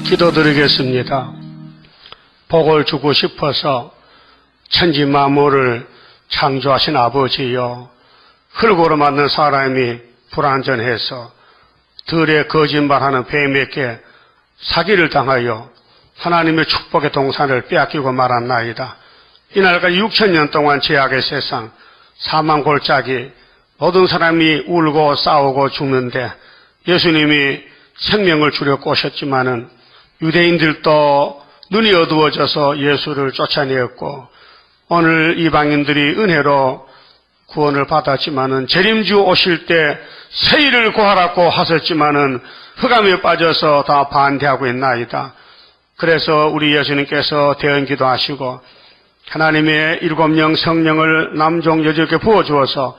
기도드리겠습니다. 복을 주고 싶어서 천지 만물을 창조하신 아버지여, 흙으로 만든 사람이 불완전해서 들에 거짓말하는 뱀에게 사기를 당하여 하나님의 축복의 동산을 빼앗기고 말았나이다. 이날까지 6,000년 동안 죄악의 세상, 사망 골짜기, 모든 사람이 울고 싸우고 죽는데 예수님이 생명을 주려고 오셨지만은 유대인들도 눈이 어두워져서 예수를 쫓아내었고, 오늘 이방인들이 은혜로 구원을 받았지만은 재림주 오실 때 세일을 구하라고 하셨지만은 흑암에 빠져서 다 반대하고 있나이다. 그래서 우리 예수님께서 대언기도 하시고 하나님의 7명 성령을 남종 여종에게 부어주어서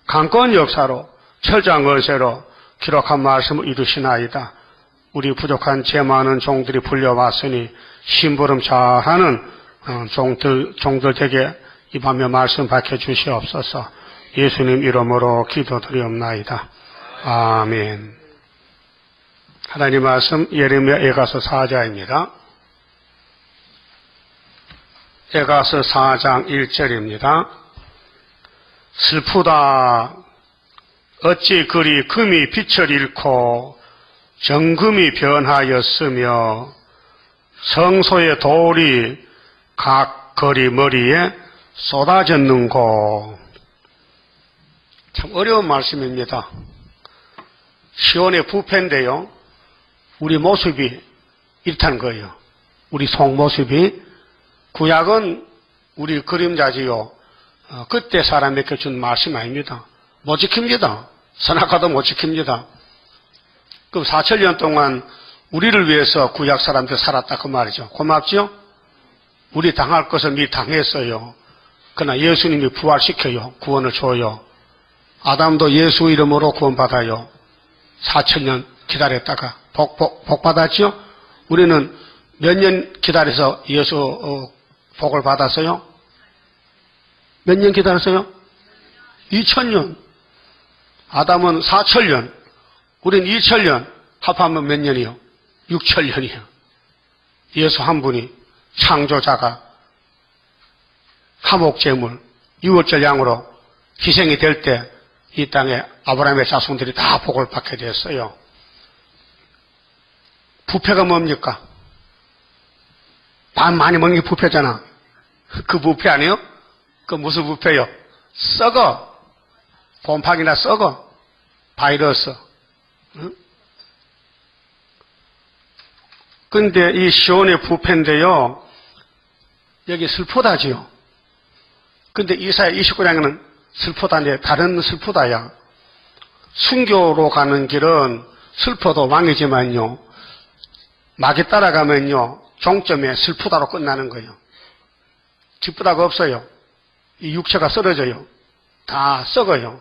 강권 역사로 철장 권세로 기록한 말씀을 이루시나이다. 우리 부족한 죄 많은 종들이 불려왔으니 심부름 잘하는 종들 되게 이 밤에 말씀 밝혀주시옵소서. 예수님 이름으로 기도드리옵나이다. 아멘. 하나님 말씀 예레미야 에가서 4장입니다. 에가서 4장 1절입니다. 슬프다. 어찌 그리 금이 빛을 잃고 정금이 변하였으며 성소의 돌이 각 거리 머리에 쏟아졌는고. 참 어려운 말씀입니다. 시온의 부패인데요, 우리 모습이 이렇다는 거예요. 우리 속모습이. 구약은 우리 그림자지요. 그때 사람에게 준 말씀 아닙니다. 못 지킵니다. 선악과도 못 지킵니다. 그럼 4,000년 동안 우리를 위해서 구약 사람들 살았다 그 말이죠. 고맙죠? 우리 당할 것을 미리 당했어요. 그러나 예수님이 부활시켜요. 구원을 줘요. 아담도 예수 이름으로 구원받아요. 4,000년 기다렸다가 복 받았죠? 우리는 몇 년 기다려서 예수 복을 받았어요? 몇 년 기다렸어요? 2,000년. 아담은 4,000년. 우린 2,000년. 합하면 몇 년이요? 6,000년이요. 예수 한 분이 창조자가 화목제물, 유월절 양으로 희생이 될 때 이 땅에 아브라함의 자손들이 다 복을 받게 됐어요. 부패가 뭡니까? 밥 많이 먹는 게 부패잖아. 그 부패 아니에요? 그 무슨 부패요? 썩어. 곰팡이나 썩어. 바이러스. 응? 근데 이 시온의 부패인데요, 여기 슬프다지요. 근데 이사야 29장에는 슬프다인데 다른 슬프다야. 순교로 가는 길은 슬퍼도 왕이지만요, 막이 따라가면요 종점에 슬프다로 끝나는 거예요. 기쁘다가 없어요. 이 육체가 쓰러져요. 다 썩어요.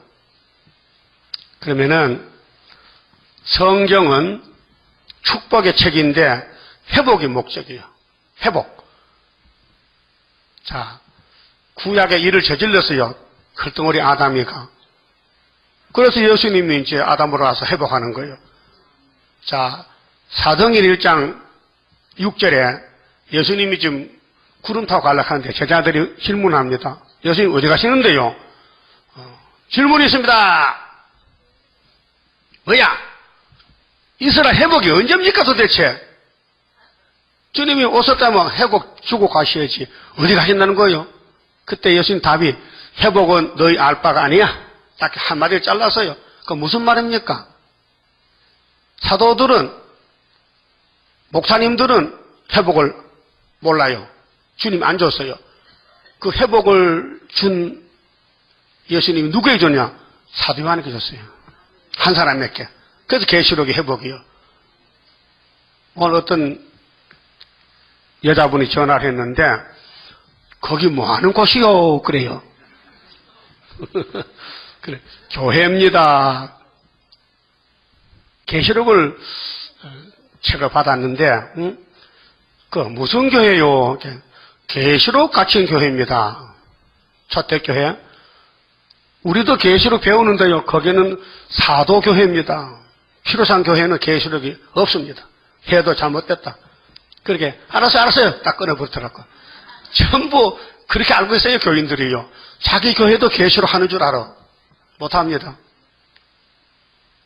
그러면은 성경은 축복의 책인데 회복이 목적이에요. 회복. 자, 구약의 일을 저질렀어요. 글덩어리 아담이가. 그래서 예수님이 이제 아담으로 와서 회복하는 거예요. 자, 사도행전 1장 6절에 예수님이 지금 구름 타고 가려고 하는데 제자들이 질문합니다. 예수님 어디 가시는데요? 질문이 있습니다. 뭐야? 이스라엘 회복이 언제입니까 도대체? 주님이 오셨다면 회복 주고 가셔야지 어디 가신다는 거예요? 그때 예수님 답이 회복은 너희 알 바가 아니야. 딱 한마디를 잘라서요. 그 무슨 말입니까? 사도들은, 목사님들은 회복을 몰라요. 주님 안 줬어요. 그 회복을 준 예수님이 누구에게 줬냐? 사도 요한에게 줬어요. 한 사람에게. 그래서 계시록의 회복이요. 오늘 어떤 여자분이 전화를 했는데 거기 뭐 하는 곳이요? 그래요. 그래, 교회입니다. 계시록을 책을 받았는데, 그 무슨 교회요? 계시록 갇힌 교회입니다. 초대교회. 우리도 계시록 배우는데요. 거기는 사도교회입니다. 피로산 교회는 계시록이 없습니다. 해도 잘못됐다. 그렇게 알았어요. 딱 끊어버리더라고. 전부 그렇게 알고 있어요, 교인들이요. 자기 교회도 계시로 하는 줄 알아. 못합니다.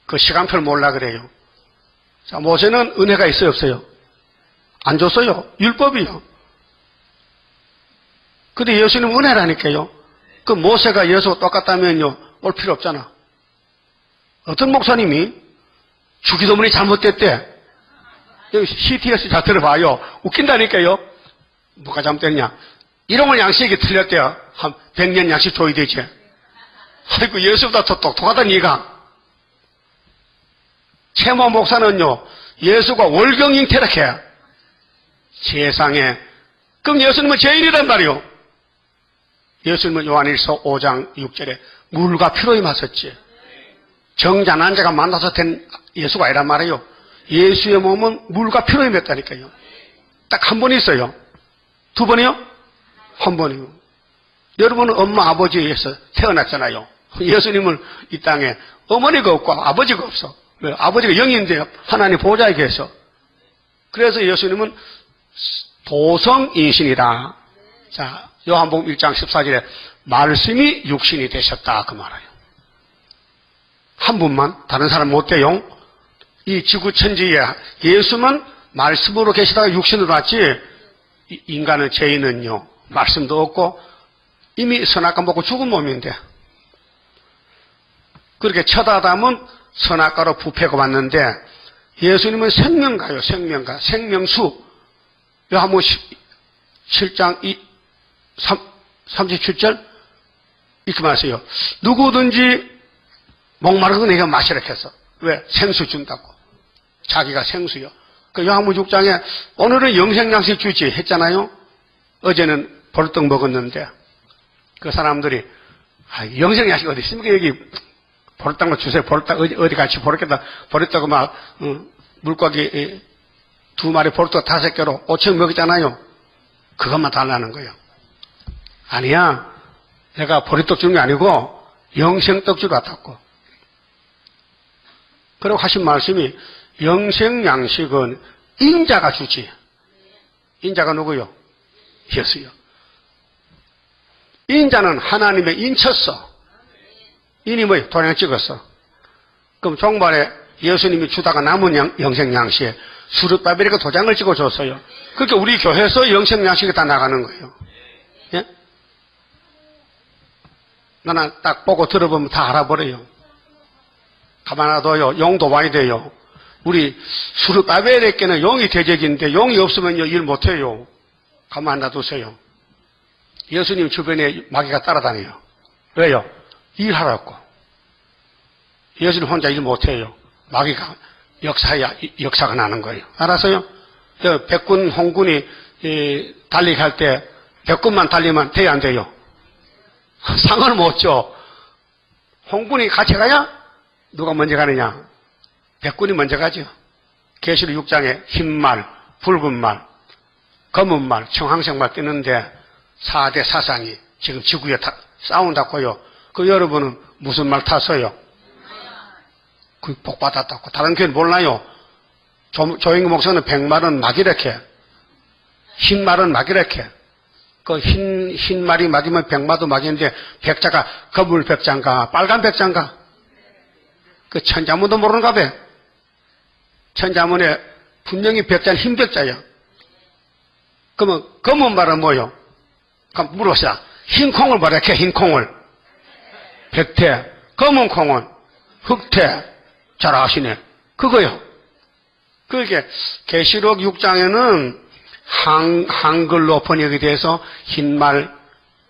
그 시간표를 몰라 그래요. 자, 모세는 은혜가 있어요, 없어요? 안 줬어요. 율법이요. 근데 예수님은 은혜라니까요. 그 모세가 예수가 똑같다면요, 올 필요 없잖아. 어떤 목사님이 주기도문이 잘못됐대. 여기 CTS 잘 들어봐요. 웃긴다니까요. 뭐가 잘못됐냐. 이런 양식이 틀렸대요. 한 100년 양식 줘야 되지. 아이고, 예수보다 더 똑똑하다는 얘가. 최모 목사는요, 예수가 월경 잉태락해. 세상에. 그럼 예수님은 죄인이란 말이요. 예수님은 요한일서 5장 6절에 물과 피로 임하셨지. 정잔한 자가 만나서 된 예수가 아니란 말이에요. 예수의 몸은 물과 피로 임했다니까요. 딱 한 번 있어요. 두 번이요? 한 번이요. 여러분은 엄마 아버지에서 태어났잖아요. 예수님은 이 땅에 어머니가 없고 아버지가 없어. 왜? 아버지가 영인데 하나님 보좌에 계셔. 그래서 예수님은 도성인신이다. 자, 요한복음 1장 14절에 말씀이 육신이 되셨다 그 말이에요. 한 분만, 다른 사람 못 돼요. 이 지구 천지에 예수만 말씀으로 계시다가 육신으로 왔지, 인간은 죄인은요, 말씀도 없고 이미 선악과 먹고 죽은 몸인데, 그렇게 첫 아담은 선악과로 부패가 왔는데 예수님은 생명가요. 생명가, 생명수. 요한복음 7장 37절 이렇게 말하세요. 누구든지 목마르고 내가 마시라 했어. 왜? 생수 준다고. 자기가 생수요. 그 요한복음 6장에 오늘은 영생양식 주지 했잖아요. 어제는 보리떡 먹었는데 그 사람들이 영생양식 어디 있습니까? 여기 보리떡만 주세요. 보리떡 어디 같이 보리떡 막 물고기 2마리 보리떡 5개로 5천 먹었잖아요. 그것만 달라는 거예요. 아니야. 내가 보리떡 주는 게 아니고 영생떡 주러 왔다고. 그리고 하신 말씀이 영생양식은 인자가 주지. 인자가 누구요? 예수요. 인자는 하나님의 인쳤어. 인이 뭐예요? 도장 찍었어. 그럼 종말에 예수님이 주다가 남은 영생양식에 수르바벨이가 도장을 찍어줬어요. 그러니까 우리 교회에서 영생양식이 다 나가는 거예요. 예? 나는 딱 보고 들어보면 다 알아버려요. 가만 놔둬요. 용도 와야 돼요. 우리 수르바벨에게는 용이 대적인데 용이 없으면요 일 못해요. 가만 놔두세요. 예수님 주변에 마귀가 따라다녀요. 왜요? 일하라고. 예수님 혼자 일 못해요. 마귀가 역사가 나는 거예요. 알았어요? 백군, 홍군이 달리기 할 때 백군만 달리면 돼야 안 돼요? 상을 못 줘. 홍군이 같이 가야 누가 먼저 가느냐? 백군이 먼저 가죠. 계시록 6장에 흰 말, 붉은 말, 검은 말, 청황색 말 뜨는데 4대 사상이 지금 지구에 싸운다고요. 그 여러분은 무슨 말 탔어요? 그 복 받았다고. 다른 교회는 몰라요. 조영규 목사는 100말은 막이렇게, 흰 말은 막이렇게. 그 흰 말이 막이면 100마도 막인데 백자가 검을 백자인가 빨간 백자인가? 그 천자문도 모르는가 봐. 천자문에 분명히 백자는 흰 백자야. 그러면 검은 말은 뭐요? 그럼 물어보시다. 흰 콩을 말해, 흰 콩을. 백태. 검은 콩은 흑태. 잘 아시네. 그거요. 그게 계시록 6장에는 한글로 번역이 돼서 흰말,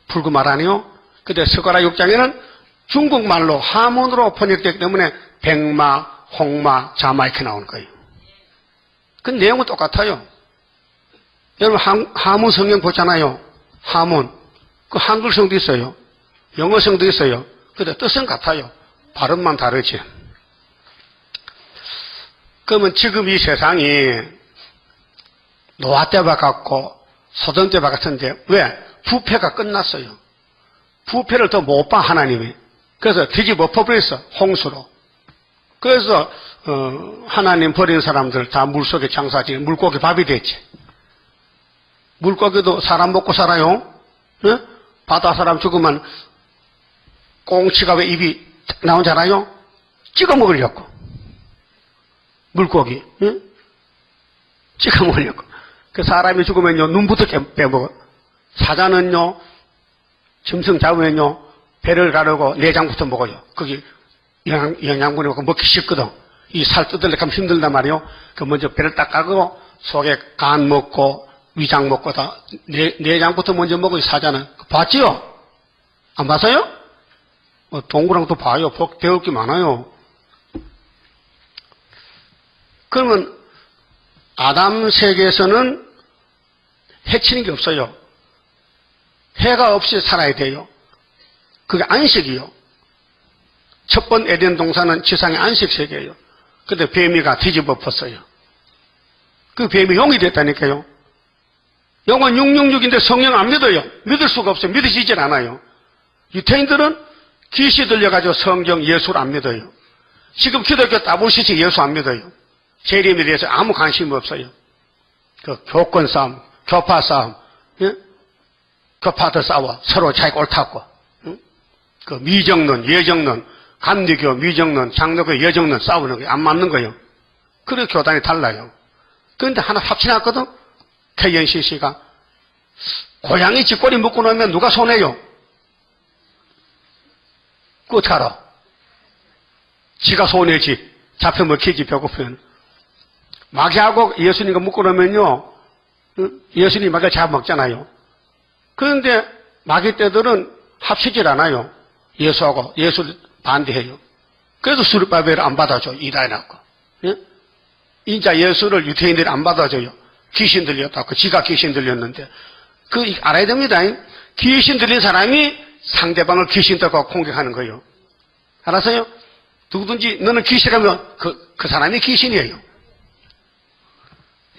붉은 말 아니요? 근데 스가랴 6장에는 중국말로 하문으로 번역되기 때문에 백마, 홍마, 자마 이렇게 나오는 거예요. 그 내용은 똑같아요. 여러분 하문 성경 보잖아요. 하문. 그 한글 성도 있어요. 영어 성도 있어요. 근데 뜻은 같아요. 발음만 다르지. 그러면 지금 이 세상이 노아 때와 같고 소돔 때와 같은데 왜? 부패가 끝났어요. 부패를 더 못 봐 하나님이. 그래서 뒤집어 엎어버렸어. 홍수로. 그래서 하나님 버린 사람들 다 물속에 장사지 물고기 밥이 됐지. 물고기도 사람 먹고 살아요. 예? 바다 사람 죽으면 꽁치가 왜 입이 나오잖아요. 찍어 먹으려고. 물고기. 예? 찍어 먹으려고. 그 사람이 죽으면요, 눈부터 빼먹어. 사자는요, 짐승 잡으면요, 배를 가르고 내장부터 먹어요. 그게 영양분이 먹기 쉽거든. 이 살 뜯으려고 하면 힘들단 말이에요. 그 먼저 배를 딱 깔고 속에 간 먹고 위장 먹고 다 내장부터 먼저 먹어요. 사자는. 봤지요? 안 봤어요? 동그랑도 봐요. 배울 게 많아요. 그러면 아담 세계에서는 해치는 게 없어요. 해가 없이 살아야 돼요. 그게 안식이요. 첫 번 에덴 동산은 지상의 안식 세계예요. 근데 뱀이가 뒤집어 엎었어요. 그 뱀이 용이 됐다니까요. 용은 666인데 성령 안 믿어요. 믿을 수가 없어요. 믿으시질 않아요. 유태인들은 귀시 들려가지고 성경 예수를 안 믿어요. 지금 기독교 따블시치 예수 안 믿어요. 재림에 대해서 아무 관심이 없어요. 그 교권 싸움, 교파 싸움, 예? 교파들 싸워. 서로 자기가 옳다고. 응? 그 미정론, 예정론, 감리교, 미정론, 장로교, 예정론 싸우는 게 안 맞는 거예요. 그래 교단이 달라요. 그런데 하나 합치놨거든? KNCC가. 고양이 쥐꼬리 묶고 놓으면 누가 손해요? 그거 어떻게 알아? 지가 손해지. 잡혀 먹히지, 배고프면. 마귀하고 예수님과 묶고 놓으면요, 예수님 마귀를 잡아먹잖아요. 그런데 마귀 떼들은 합치질 않아요. 예수하고. 예수를 반대해요. 그래서 수르바벨을 안 받아줘. 이단이라고. 예? 인자 예수를 유태인들이 안 받아줘요. 귀신 들렸다고. 지가 귀신 들렸는데. 알아야 됩니다. 귀신 들린 사람이 상대방을 귀신 들고 공격하는 거예요. 알았어요? 누구든지 너는 귀신이라면 그 사람이 귀신이에요.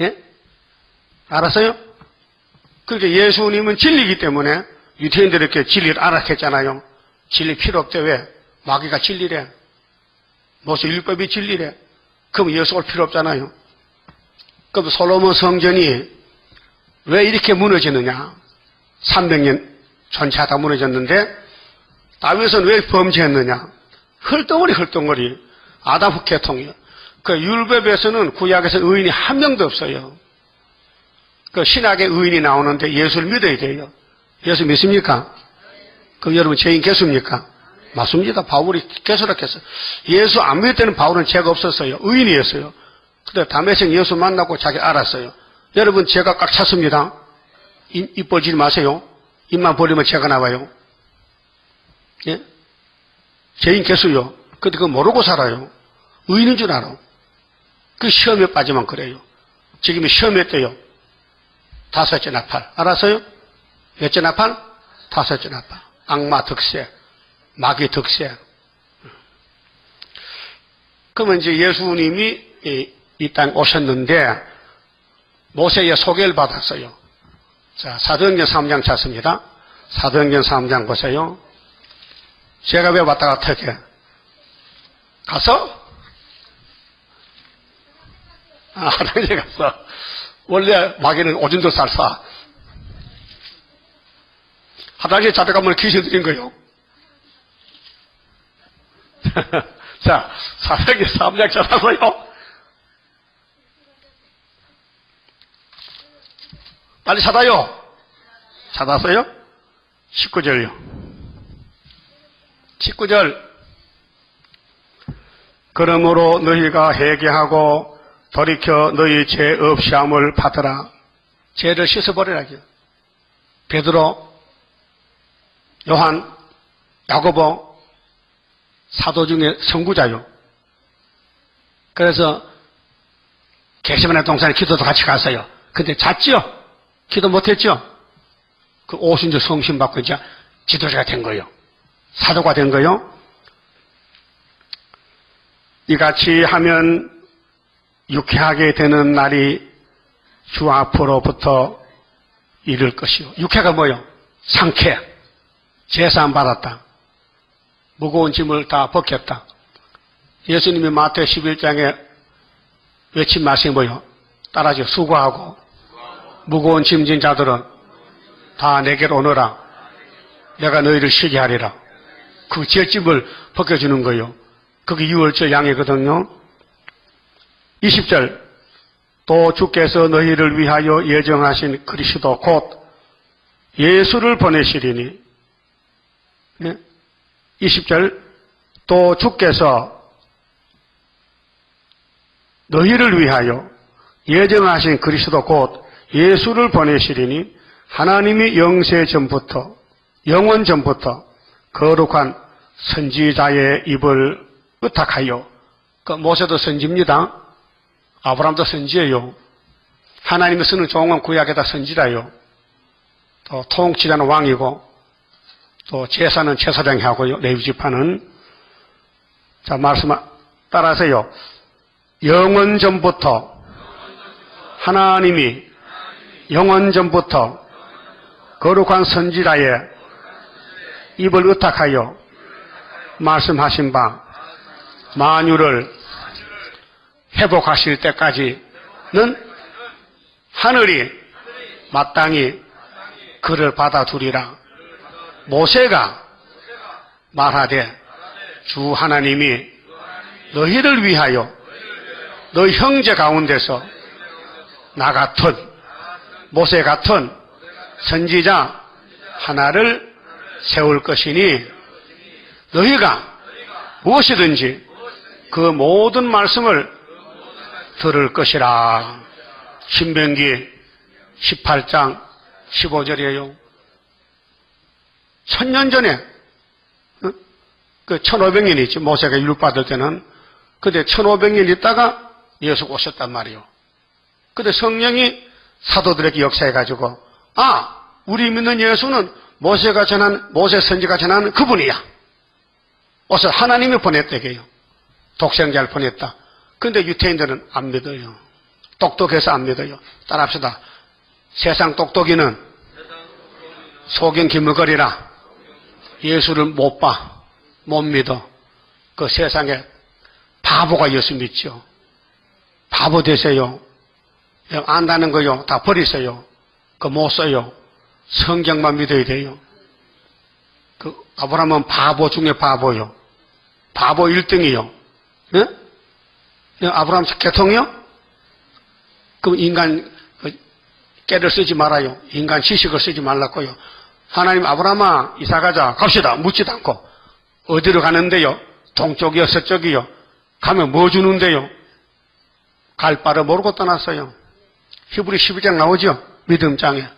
예? 알았어요? 그렇게 예수님은 진리이기 때문에 유태인들에게 진리를 알았겠잖아요. 진리 필요 없대. 왜? 마귀가 진리래. 모세 율법이 진리래. 그럼 예수 올 필요 없잖아요. 그럼 솔로몬 성전이 왜 이렇게 무너지느냐? 300년 전체하다 무너졌는데 다윗은 왜 범죄했느냐? 헐덩거리. 아담 후 계통이요. 그 율법에서는 구약에서 의인이 한 명도 없어요. 그 신학의 의인이 나오는데 예수를 믿어야 돼요. 예수 믿습니까? 그 여러분 죄인 개수입니까? 맞습니다. 바울이 개수락했어요. 예수 안 믿을 때는 바울은 죄가 없었어요. 의인이었어요. 근데 다메섹 예수 만나고 자기 알았어요. 여러분 죄가 꽉 찼습니다. 입 벌리지 마세요. 입만 벌리면 죄가 나와요. 예? 죄인 개수요. 근데 그거 모르고 살아요. 의인인 줄 알아. 그 시험에 빠지면 그래요. 지금이 시험에 때요. 5째 나팔. 알았어요? 몇째 나팔? 5째 나팔. 악마 득세. 마귀 득세. 그러면 이제 예수님이 이 땅 오셨는데 모세의 소개를 받았어요. 자, 사도행전 3장 찾습니다. 사도행전 3장 보세요. 제가 왜 왔다 갔다 해? 가서? 화장실 갔어. 원래 마귀는 오줌도 쌀 쏴. 화장실 찾아가면 귀신 들인 거요. 자, 사도행전 3장 찾아봐요. 빨리 찾아요. 찾았어요? 19절요. 19절. 그러므로 너희가 회개하고 돌이켜 너희 죄 없이함을 받으라. 죄를 씻어버리라죠. 베드로, 요한, 야고보 사도 중에 선구자요. 그래서 겟세마네 동산에 기도도 같이 갔어요. 근데 잤죠? 기도 못했죠? 그 오순절 성신 받고 이제 지도자가 된 거예요. 사도가 된 거예요. 이같이 하면 육회하게 되는 날이 주 앞으로부터 이를 것이요. 육회가 뭐요? 상쾌. 제사함 받았다. 무거운 짐을 다 벗겼다. 예수님이 마태 11장에 외친 말씀이 뭐요? 따라하죠. 수고하고 무거운 짐진 자들은 다 내게로 오너라. 내가 너희를 쉬게 하리라. 그 젤집을 벗겨주는 거예요. 그게 6월절 양이거든요. 20절 또 주께서 너희를 위하여 예정하신 그리스도 곧 예수를 보내시리니. 20절 또 주께서 너희를 위하여 예정하신 그리스도 곧 예수를 보내시리니 하나님이 영세 전부터 영원 전부터 거룩한 선지자의 입을 의탁하여, 그 모세도 선지입니다. 아브라함도 선지예요. 하나님이 쓰는 종은 구약에다 선지라요. 또 통치자는 왕이고 또 제사는 제사장이 하고요. 레위지파는. 자, 말씀 따라하세요. 영원 전부터 하나님이 영원 전부터 거룩한 선지자의 입을 의탁하여 말씀하신 바 만유를 회복하실 때까지는 하늘이 마땅히 그를 받아두리라. 모세가 말하되 주 하나님이 너희를 위하여 너희 형제 가운데서 나 같은 모세 같은 선지자 하나를 세울 것이니 너희가 무엇이든지 그 모든 말씀을 들을 것이라. 신명기 18장 15절이에요. 1000년 전에 그 1500년 있지. 모세가 율법받을 때는. 그때 1500년 있다가 예수가 오셨단 말이에요. 근데 성령이 사도들에게 역사해가지고 우리 믿는 예수는 모세 선지가 전한 그분이야. 어서 하나님이 보냈대게요. 독생자를 보냈다. 근데 유태인들은 안 믿어요. 똑똑해서 안 믿어요. 따라합시다. 세상 똑똑이는 소경 기물거리라. 예수를 못 봐. 못 믿어. 그 세상에 바보가 예수 믿죠. 바보 되세요. 안다는 거요. 다 버리세요. 그 못 써요. 성경만 믿어야 돼요. 그 아브라함은 바보 중에 바보요. 바보 1등이요. 예? 아브라함 개통이요? 그럼 인간 깨를 쓰지 말아요. 인간 지식을 쓰지 말라고요. 하나님 아브라함아 이사가자 갑시다. 묻지도 않고. 어디로 가는데요? 동쪽이요 서쪽이요? 가면 뭐 주는데요? 갈 바를 모르고 떠났어요. 히브리 12장 나오죠? 믿음장에.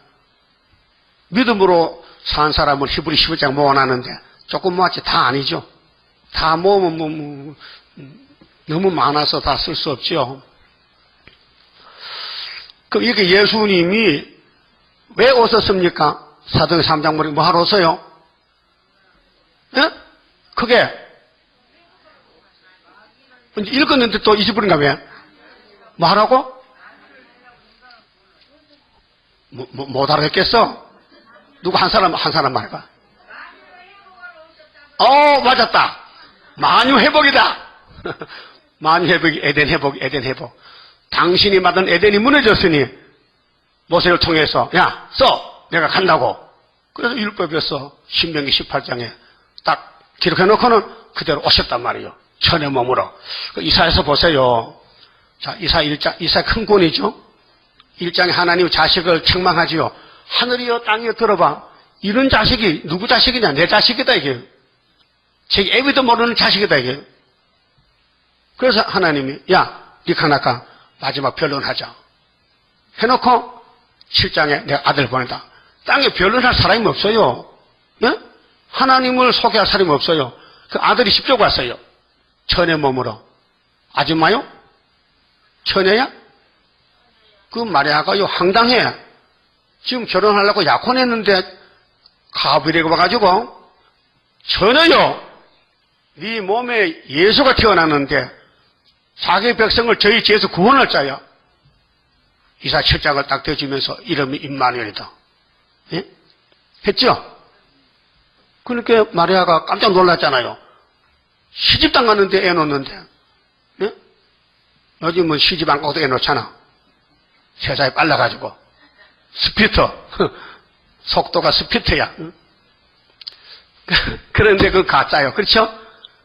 믿음으로 산 사람은 히브리 12장 모아놨는데 조금 모았지 다 아니죠. 다 모으면 너무 많아서 다 쓸 수 없죠. 그럼 이게 예수님이 왜 오셨습니까? 사도행 3장 보니 뭐 하러 오세요? 예? 그게 읽었는데 또 잊어버린가 왜? 뭐 하라고? 못 알아듣겠어? 누구 한 사람 말해봐. 맞았다. 만유 회복이다. 만유 회복이 에덴 회복. 당신이 받은 에덴이 무너졌으니 모세를 통해서 써! 내가 간다고. 그래서 율법에서 신명기 18장에 딱 기록해놓고는 그대로 오셨단 말이에요. 천의 몸으로. 이사에서 보세요. 자, 이사 큰 권이죠. 1장에 하나님 자식을 책망하지요. 하늘이여 땅이여 들어봐. 이런 자식이 누구 자식이냐? 내 자식이다 이게. 제 애비도 모르는 자식이다 이게. 그래서 하나님이 니카나카 마지막 변론하자 해놓고 7장에 내가 아들 보낸다. 땅에 변론할 사람이 없어요. 예? 하나님을 소개할 사람이 없어요. 그 아들이 10조 왔어요. 천의 몸으로. 아줌마요? 처녀야? 그 마리아가요 황당해. 지금 결혼하려고 약혼했는데 가브리엘이 와가지고 처녀요 네 몸에 예수가 태어났는데 자기 백성을 저희 죄에서 구원할 자야. 이사 7장을 딱 대주면서 이름이 임마누엘이다. 예? 했죠? 그러니까 마리아가 깜짝 놀랐잖아요. 시집당 갔는데 애 놓는데. 예? 요즘은 시집 안 가도 애 놓잖아. 세상에 빨라가지고. 스피터. 속도가 스피터야. 그런데 그건 가짜요. 그렇죠?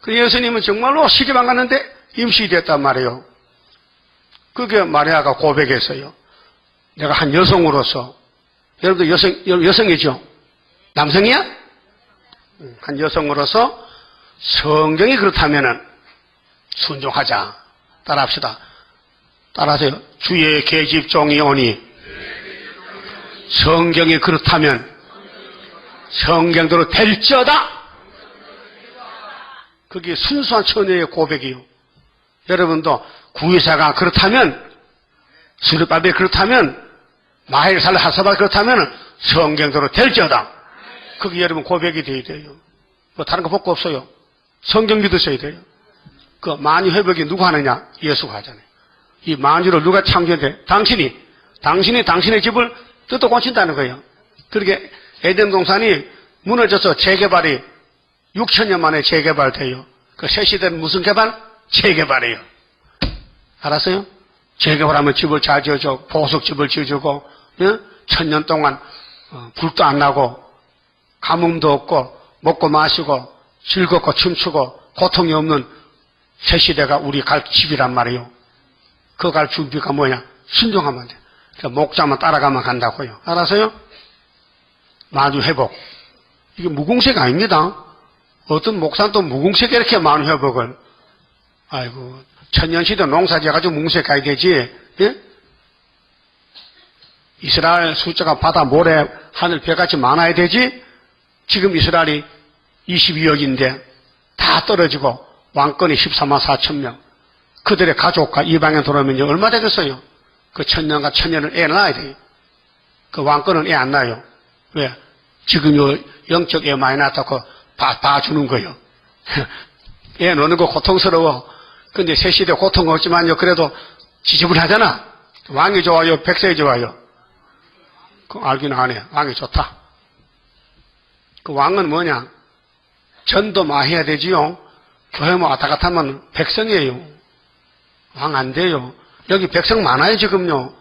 그 예수님은 정말로 시집 안 갔는데 임신됐단 말이에요. 그게 마리아가 고백했어요. 내가 한 여성으로서, 여러분도 여성이죠? 남성이야? 한 여성으로서 성경이 그렇다면은 순종하자. 따라합시다. 따라하세요. 주의 계집종이 오니 성경이 그렇다면 성경대로 될지어다. 그게 순수한 처녀의 고백이요. 여러분도 구의사가 그렇다면, 수르바벨 그렇다면, 마헬살 하사바 그렇다면 성경대로 될지어다. 그게 여러분 고백이 되어야 돼요. 뭐 다른 거 볼 거 없어요. 성경 믿으셔야 돼요. 그 만유 회복이 누가 하느냐? 예수가 하잖아요. 이 만유를 누가 창조해? 당신이 당신의 집을 뜯어 고친다는 거예요. 그렇게 에덴 동산이 무너져서 재개발이 6천년 만에 재개발돼요. 그 새 시대는 무슨 개발? 재개발이에요. 알았어요? 재개발하면 집을 잘 지어줘, 보석집을 지어주고, 예? 1000년 동안 불도 안 나고 가뭄도 없고 먹고 마시고 즐겁고 춤추고 고통이 없는 새 시대가 우리 갈 집이란 말이에요. 그 갈 준비가 뭐냐? 순종하면 돼. 그러니까 목자만 따라가면 간다고요. 알았어요? 만유 회복. 이게 무공색 아닙니다. 어떤 목사도 무공색에 이렇게 만유 회복을. 아이고, 천년시대 농사 지어가지고 무공색 가야 되지. 예? 이스라엘 숫자가 바다, 모래, 하늘, 별같이 많아야 되지. 지금 이스라엘이 22억인데 다 떨어지고 왕권이 14만 4천 명. 그들의 가족과 이방에 돌아오면 얼마 되겠어요? 그 천년과 천년을 애 낳아야 돼요. 그 왕권은 애 안 낳아요. 왜? 지금 요 영적 애 많이 낳았다고 봐주는 거예요. 애 노는 거 고통스러워. 근데 새 시대 고통 없지만요. 그래도 지저분하잖아. 왕이 좋아요? 백성이 좋아요? 그 알기는 안 해. 왕이 좋다. 그 왕은 뭐냐? 전도 많이 해야 되지요. 교회 뭐 왔다 갔다 하면 백성이에요. 왕 안 돼요. 여기 백성 많아요, 지금요.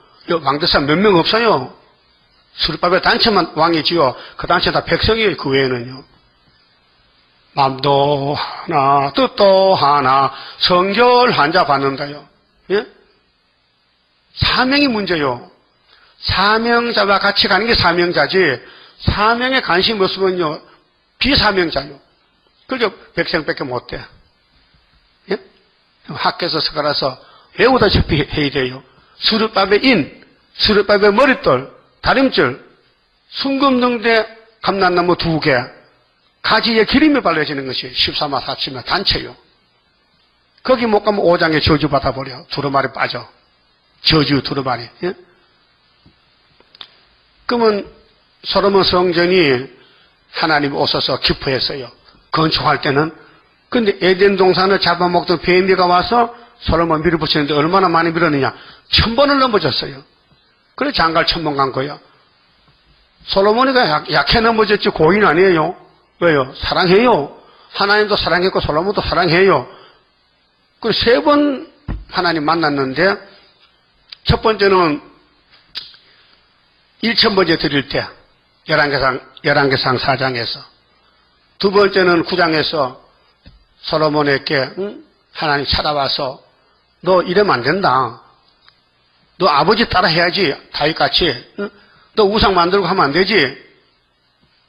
왕대사 몇 명 없어요. 수르바벨 단체만 왕이지요. 그 단체 다 백성이에요, 그 외에는요. 마음도 하나, 뜻도 하나, 성결한 자 받는다요. 예? 사명이 문제요. 사명자와 같이 가는 게 사명자지, 사명에 관심이 없으면요, 비사명자요. 그게 백성밖에 못 돼. 예? 학교에서 서가라서 외우다시피 해야 돼요. 수르바벨 인, 수르바벨 머릿돌, 다림줄, 순금등대 감람나무 2개, 가지에 기름이 발라지는 것이 14만 4천명 단체요. 거기 못 가면 5장에 저주 받아버려. 두루마리 빠져. 저주 두루마리. 예? 그러면 솔로몬 성전이 하나님 오셔서 기뻐했어요. 건축할 때는. 근데 에덴 동산을 잡아먹던 뱀비가 와서 솔로몬 밀어붙이는데 얼마나 많이 밀었느냐? 1000번을 넘어졌어요. 그래 장갈 1000번 간 거예요. 솔로몬이가 약해 넘어졌지 고인 아니에요. 왜요? 사랑해요. 하나님도 사랑했고 솔로몬도 사랑해요. 그 3번 하나님 만났는데 첫 번째는 1000번째 드릴 때 열왕기상 4장에서 두 번째는 9장에서 솔로몬에게 하나님 찾아와서 너 이러면 안 된다. 너 아버지 따라 해야지. 다윗같이. 너 우상 만들고 하면 안 되지.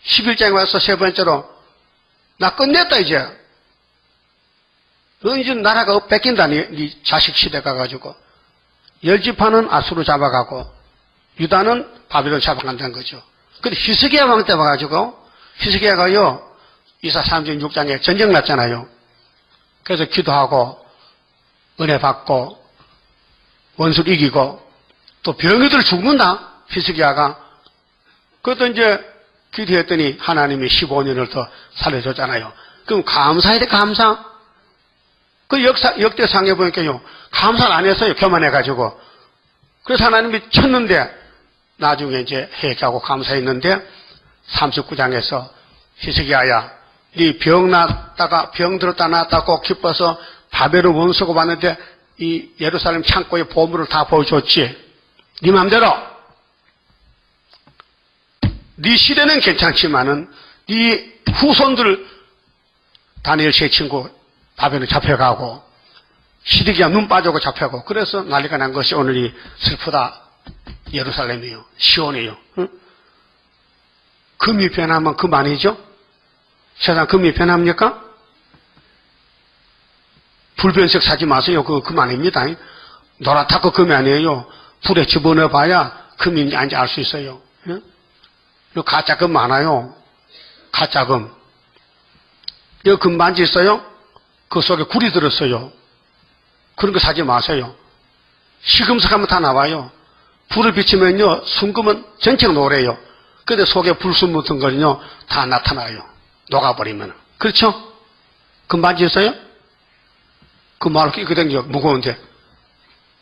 11장에 와서 세 번째로 나 끝냈다 이제. 너 이제 나라가 뺏긴다. 네 자식 시대 가가지고. 10지파는 아수르 잡아가고 유다는 바빌론 잡아간다는 거죠. 근데 히스기야 왕 때 와가지고 히스기야가요 이사 3장 6장에 전쟁 났잖아요. 그래서 기도하고 은혜 받고 원수를 이기고 또 병이들 죽는다 히스기야가. 그것도 이제 기도했더니 하나님이 15년을 더 살려줬잖아요. 그럼 감사해야 돼. 감사. 그 역대상에 보니까요 감사를 안 했어요. 교만해가지고. 그래서 하나님이 쳤는데 나중에 이제 회개하고 감사했는데 39장에서 히스기야야 네 병 났다가 병 들었다 놨다고 기뻐서 바벨론 원수고 왔는데 이 예루살렘 창고에 보물을 다 보여줬지. 네 맘대로. 네 시대는 괜찮지만은 네 후손들 다니엘 세 친구 바벨론 잡혀가고 시드기야 눈 빠지고 잡혀가고 그래서 난리가 난 것이 오늘 이 슬프다 예루살렘이요 시온이요. 응? 금이 변하면 금 아니죠? 세상 금이 변합니까? 불변색 사지 마세요. 그거 금 아닙니다. 노랗다고 금이 아니에요. 불에 집어넣어봐야 금인지 아닌지 알 수 있어요. 응? 가짜 금 많아요. 가짜 금. 여기 금반지 있어요? 그 속에 굴이 들었어요. 그런 거 사지 마세요. 시금석 하면 다 나와요. 불을 비치면요, 순금은 전체가 노래요. 근데 속에 불순 묻은 거는요, 다 나타나요. 녹아버리면. 그렇죠? 금반지 있어요? 그 말로 끼거든요, 무거운데.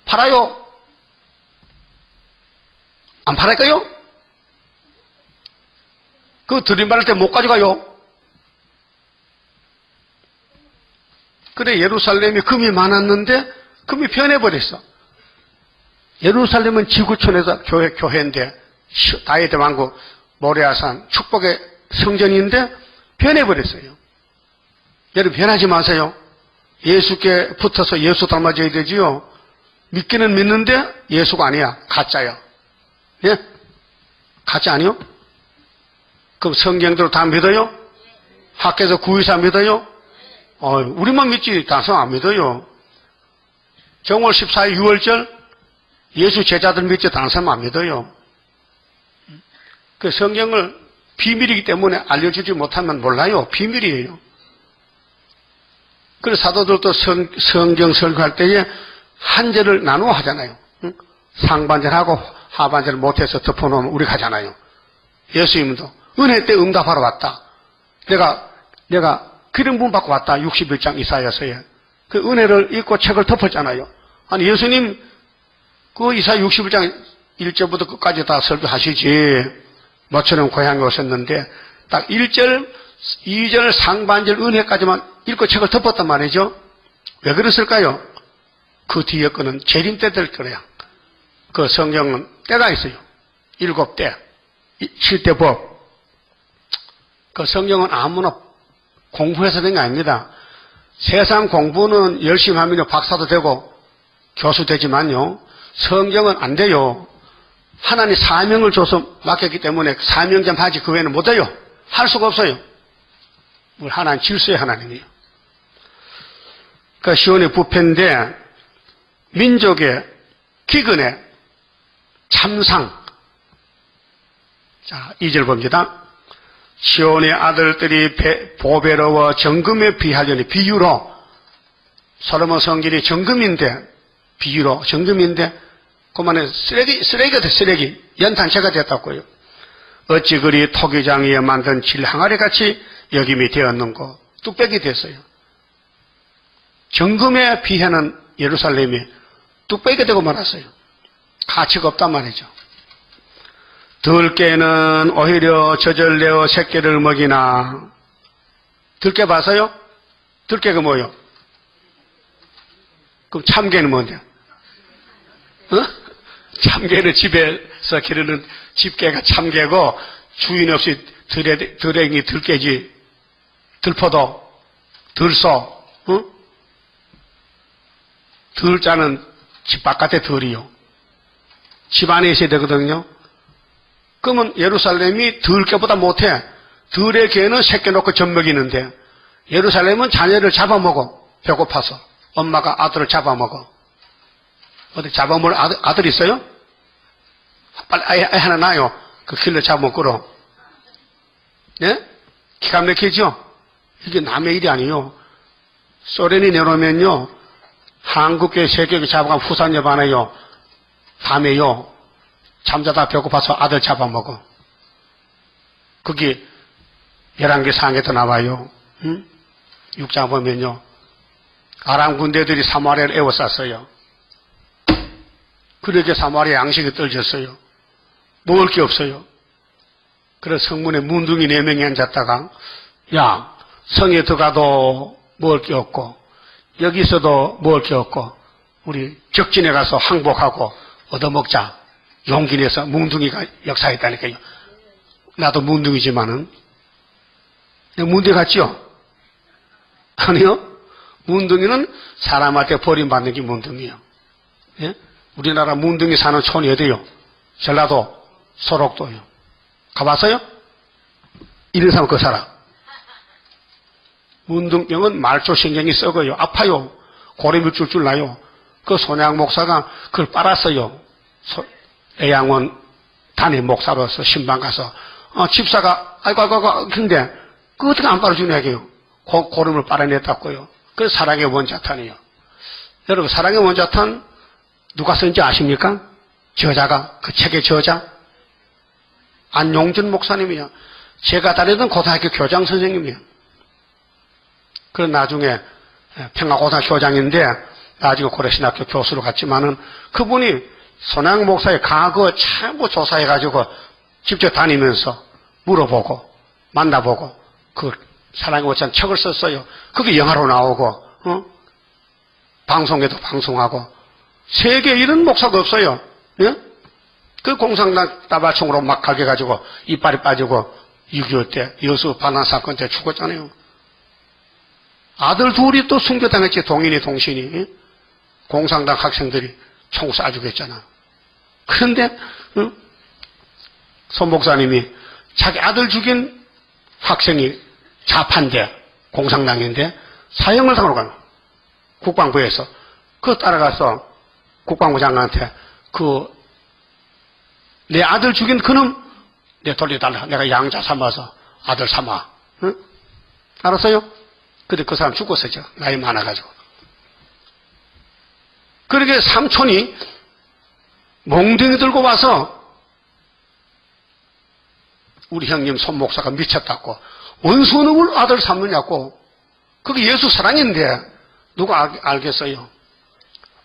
팔아요? 안 팔을까요? 그거 들이말할 때 못 가져가요. 그래, 예루살렘이 금이 많았는데, 금이 변해버렸어. 예루살렘은 지구촌에서 교회인데, 다윗의 왕국, 모레아산, 축복의 성전인데, 변해버렸어요. 여러분, 변하지 마세요. 예수께 붙어서 예수 닮아져야 되지요. 믿기는 믿는데, 예수가 아니야. 가짜야. 예? 가짜 아니요? 그럼 성경대로 다 믿어요? 학교에서 구의사 믿어요? 우리만 믿지 다른 사람 안 믿어요. 정월 14일 6월절 예수 제자들 믿지 다른 사람 안 믿어요. 그 성경을 비밀이기 때문에 알려주지 못하면 몰라요. 비밀이에요. 그래서 사도들도 성경 설교할 때에 한 절을 나누어 하잖아요. 상반절하고 하반절을 못해서 덮어놓으면 우리가 하잖아요. 예수님도 은혜 때 응답하러 왔다. 내가 기름 부음 받고 왔다. 61장 이사야서에. 그 은혜를 읽고 책을 덮었잖아요. 아니 예수님 그 이사야 61장 1절부터 끝까지 다 설교하시지. 모처럼 고향에 오셨는데 딱 1절, 2절, 상반절 은혜까지만 읽고 책을 덮었단 말이죠. 왜 그랬을까요? 그 뒤에 거는 재림 때 될 거래요. 그 성경은 때가 있어요. 7때, 7대 법. 그 성경은 아무나 공부해서 된 게 아닙니다. 세상 공부는 열심히 하면 박사도 되고 교수 되지만요. 성경은 안 돼요. 하나님 사명을 줘서 맡겼기 때문에 사명점 하지 그 외에는 못해요. 할 수가 없어요. 하나님 질서의 하나님이에요. 그 시온의 부패인데 민족의 기근의 참상. 자, 2절 봅니다. 시온의 아들들이 보배로워 정금에 비하려니 비유로 솔로몬 성전이 정금인데 비유로 정금인데 그만에 쓰레기가 돼 쓰레기 연탄재가 됐다고요. 어찌 그리 토기장 위에 만든 질항아리 같이 여김이 되었는고 뚝배기 됐어요. 정금에 비하는 예루살렘이 뚝배기가 되고 말았어요. 가치가 없단 말이죠. 들깨는 오히려 젖을 내어 새끼를 먹이나. 들깨 봐서요? 들깨가 뭐요? 그럼 참개는 뭔데? 참개는 집에서 기르는 집개가 참개고 주인 없이 들랭이 들깨지. 들포도, 들소, 들자는 집 바깥에 들이요. 집 안에 있어야 되거든요. 그러면 예루살렘이 들깨보다 못해. 들의 개는 새끼 놓고 젖 먹이는데 예루살렘은 자녀를 잡아먹어. 배고파서. 엄마가 아들을 잡아먹어. 어디 잡아먹을 아들 있어요? 빨리 애 하나 낳아요. 그 길러 잡아먹으러. 예? 기가 막히죠? 이게 남의 일이 아니에요. 소련이 내놓으면요. 한국계 세계에 잡아가면 후산엽 안 해요. 밤에요. 잠자다 배고파서 아들 잡아먹어. 그게 11개 상에도 나와요. 6장 보면요. 아람 군대들이 사마리아를 에워쌌어요. 그렇게 사마리아 양식이 떨어졌어요. 먹을 게 없어요. 그래서 성문에 문둥이 4명이 앉았다가 야, 성에 들어가도 먹을 게 없고 여기서도 먹을 게 없고 우리 적진에 가서 항복하고 얻어먹자. 용기 내서 뭉둥이가 역사했다니까요. 나도 문둥이지만은. 문둥이 같지요? 아니요. 문둥이는 사람한테 버림받는 게 문둥이에요. 예? 우리나라 문둥이 사는 촌이 어디요? 전라도 소록도요. 가봤어요? 이런 사람 그 사람. 문둥병은 말초신경이 썩어요. 아파요. 고래물 줄줄 나요. 그 손양 목사가 그걸 빨았어요. 애양원 담임 목사로서 신방 가서 집사가 아이고 근데 그 어떻게 안 빨아주냐 해요. 고름을 빨아냈다고요. 그래서 사랑의 원자탄이에요. 여러분 사랑의 원자탄 누가 쓴지 아십니까? 저자가 그 책의 저자 안용준 목사님이요. 제가 다니던 고등학교 교장 선생님이에요. 그런 나중에 평화고등학교 교장인데 나중에 고려신학교 교수로 갔지만은 그분이 손양 목사의 과거 전부 조사해가지고 직접 다니면서 물어보고 만나보고 그 사랑의 원자탄 책을 썼어요. 그게 영화로 나오고 방송에도 방송하고 세계에 이런 목사가 없어요. 예? 그 공산당 따발총으로 막 갈겨가지고 이빨이 빠지고 6.25 때 여수 반환 사건 때 죽었잖아요. 아들 둘이 또 순교당했지. 동인이 동신이. 공산당 학생들이 총 쏴주고 했잖아. 그런데 손 목사님이 자기 아들 죽인 학생이 좌파인데 공산당인데 사형을 당하러 가는 국방부에서 그거 따라가서 국방부 장관한테 내 아들 죽인 그놈 내 돌려달라. 내가 양자 삼아서 아들 삼아. 응? 알았어요? 근데 그 사람 죽었어요. 나이 많아가지고. 그러게 삼촌이 몽둥이 들고 와서 우리 형님 손 목사가 미쳤다고 원수놈을 아들 삼느냐고. 그게 예수 사랑인데 누가 알겠어요?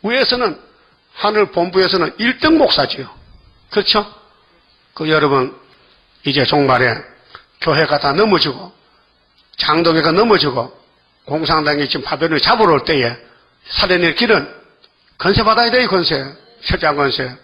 위에서는 하늘 본부에서는 1등 목사지요. 그렇죠? 여러분 이제 종말에 교회가 다 넘어지고 장독회가 넘어지고 공산당이 지금 바벨론을 잡으러 올 때에 살려낼 길은 건세 받아야 돼요. 건세. 철장 건세.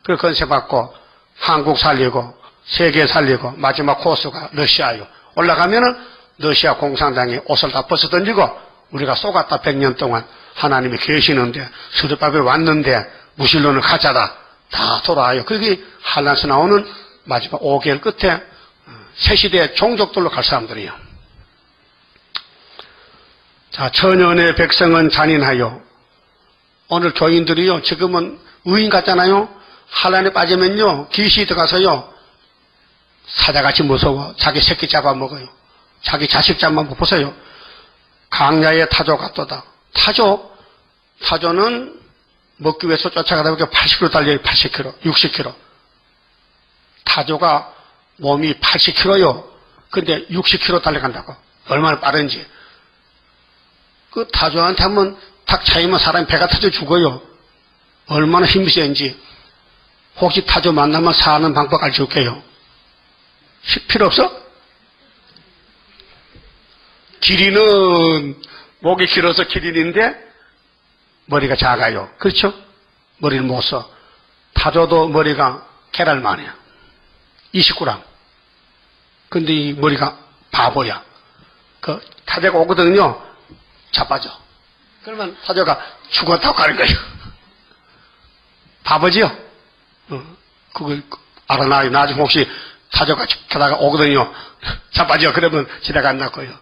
그 건세 받고 한국 살리고 세계 살리고 마지막 코스가 러시아요. 올라가면은 러시아 공산당이 옷을 다 벗어 던지고 우리가 속았다 100년 동안 하나님이 계시는데 수르바벨 왔는데 무신론을 가짜다. 다 돌아와요. 그게 한란에서 나오는 마지막 5개월 끝에 새 시대 종족들로 갈 사람들이에요. 자, 천연의 백성은 잔인하여. 오늘 교인들이요, 지금은 의인 같잖아요. 한란에 빠지면요, 귀신이 들어가서요, 사자같이 무서워. 자기 새끼 잡아먹어요. 자기 자식 잡아먹고 보세요. 강야의 타조 같도다. 타조는 먹기 위해서 쫓아가다 보니까 80km 달려요. 80km, 60km. 타조가 몸이 80km요. 근데 60km 달려간다고. 얼마나 빠른지. 그 타조한테 한번 탁 차이면 사람이 배가 터져 죽어요. 얼마나 힘이 센지. 혹시 타조 만나면 사는 방법 알려줄게요. 필요 없어? 기린은 목이 길어서 기린인데 머리가 작아요. 그렇죠? 머리를 못 써. 타조도 머리가 계란만해요. 29g. 근데 이 머리가 바보야. 그 타조가 오거든요. 자빠져. 그러면 타조가 죽었다고 가는 거예요. 바보지요? 그걸 알아놔요. 나중에 혹시 타조가 가다가 오거든요. 자빠져. 그러면 지나가 안 날 거예요.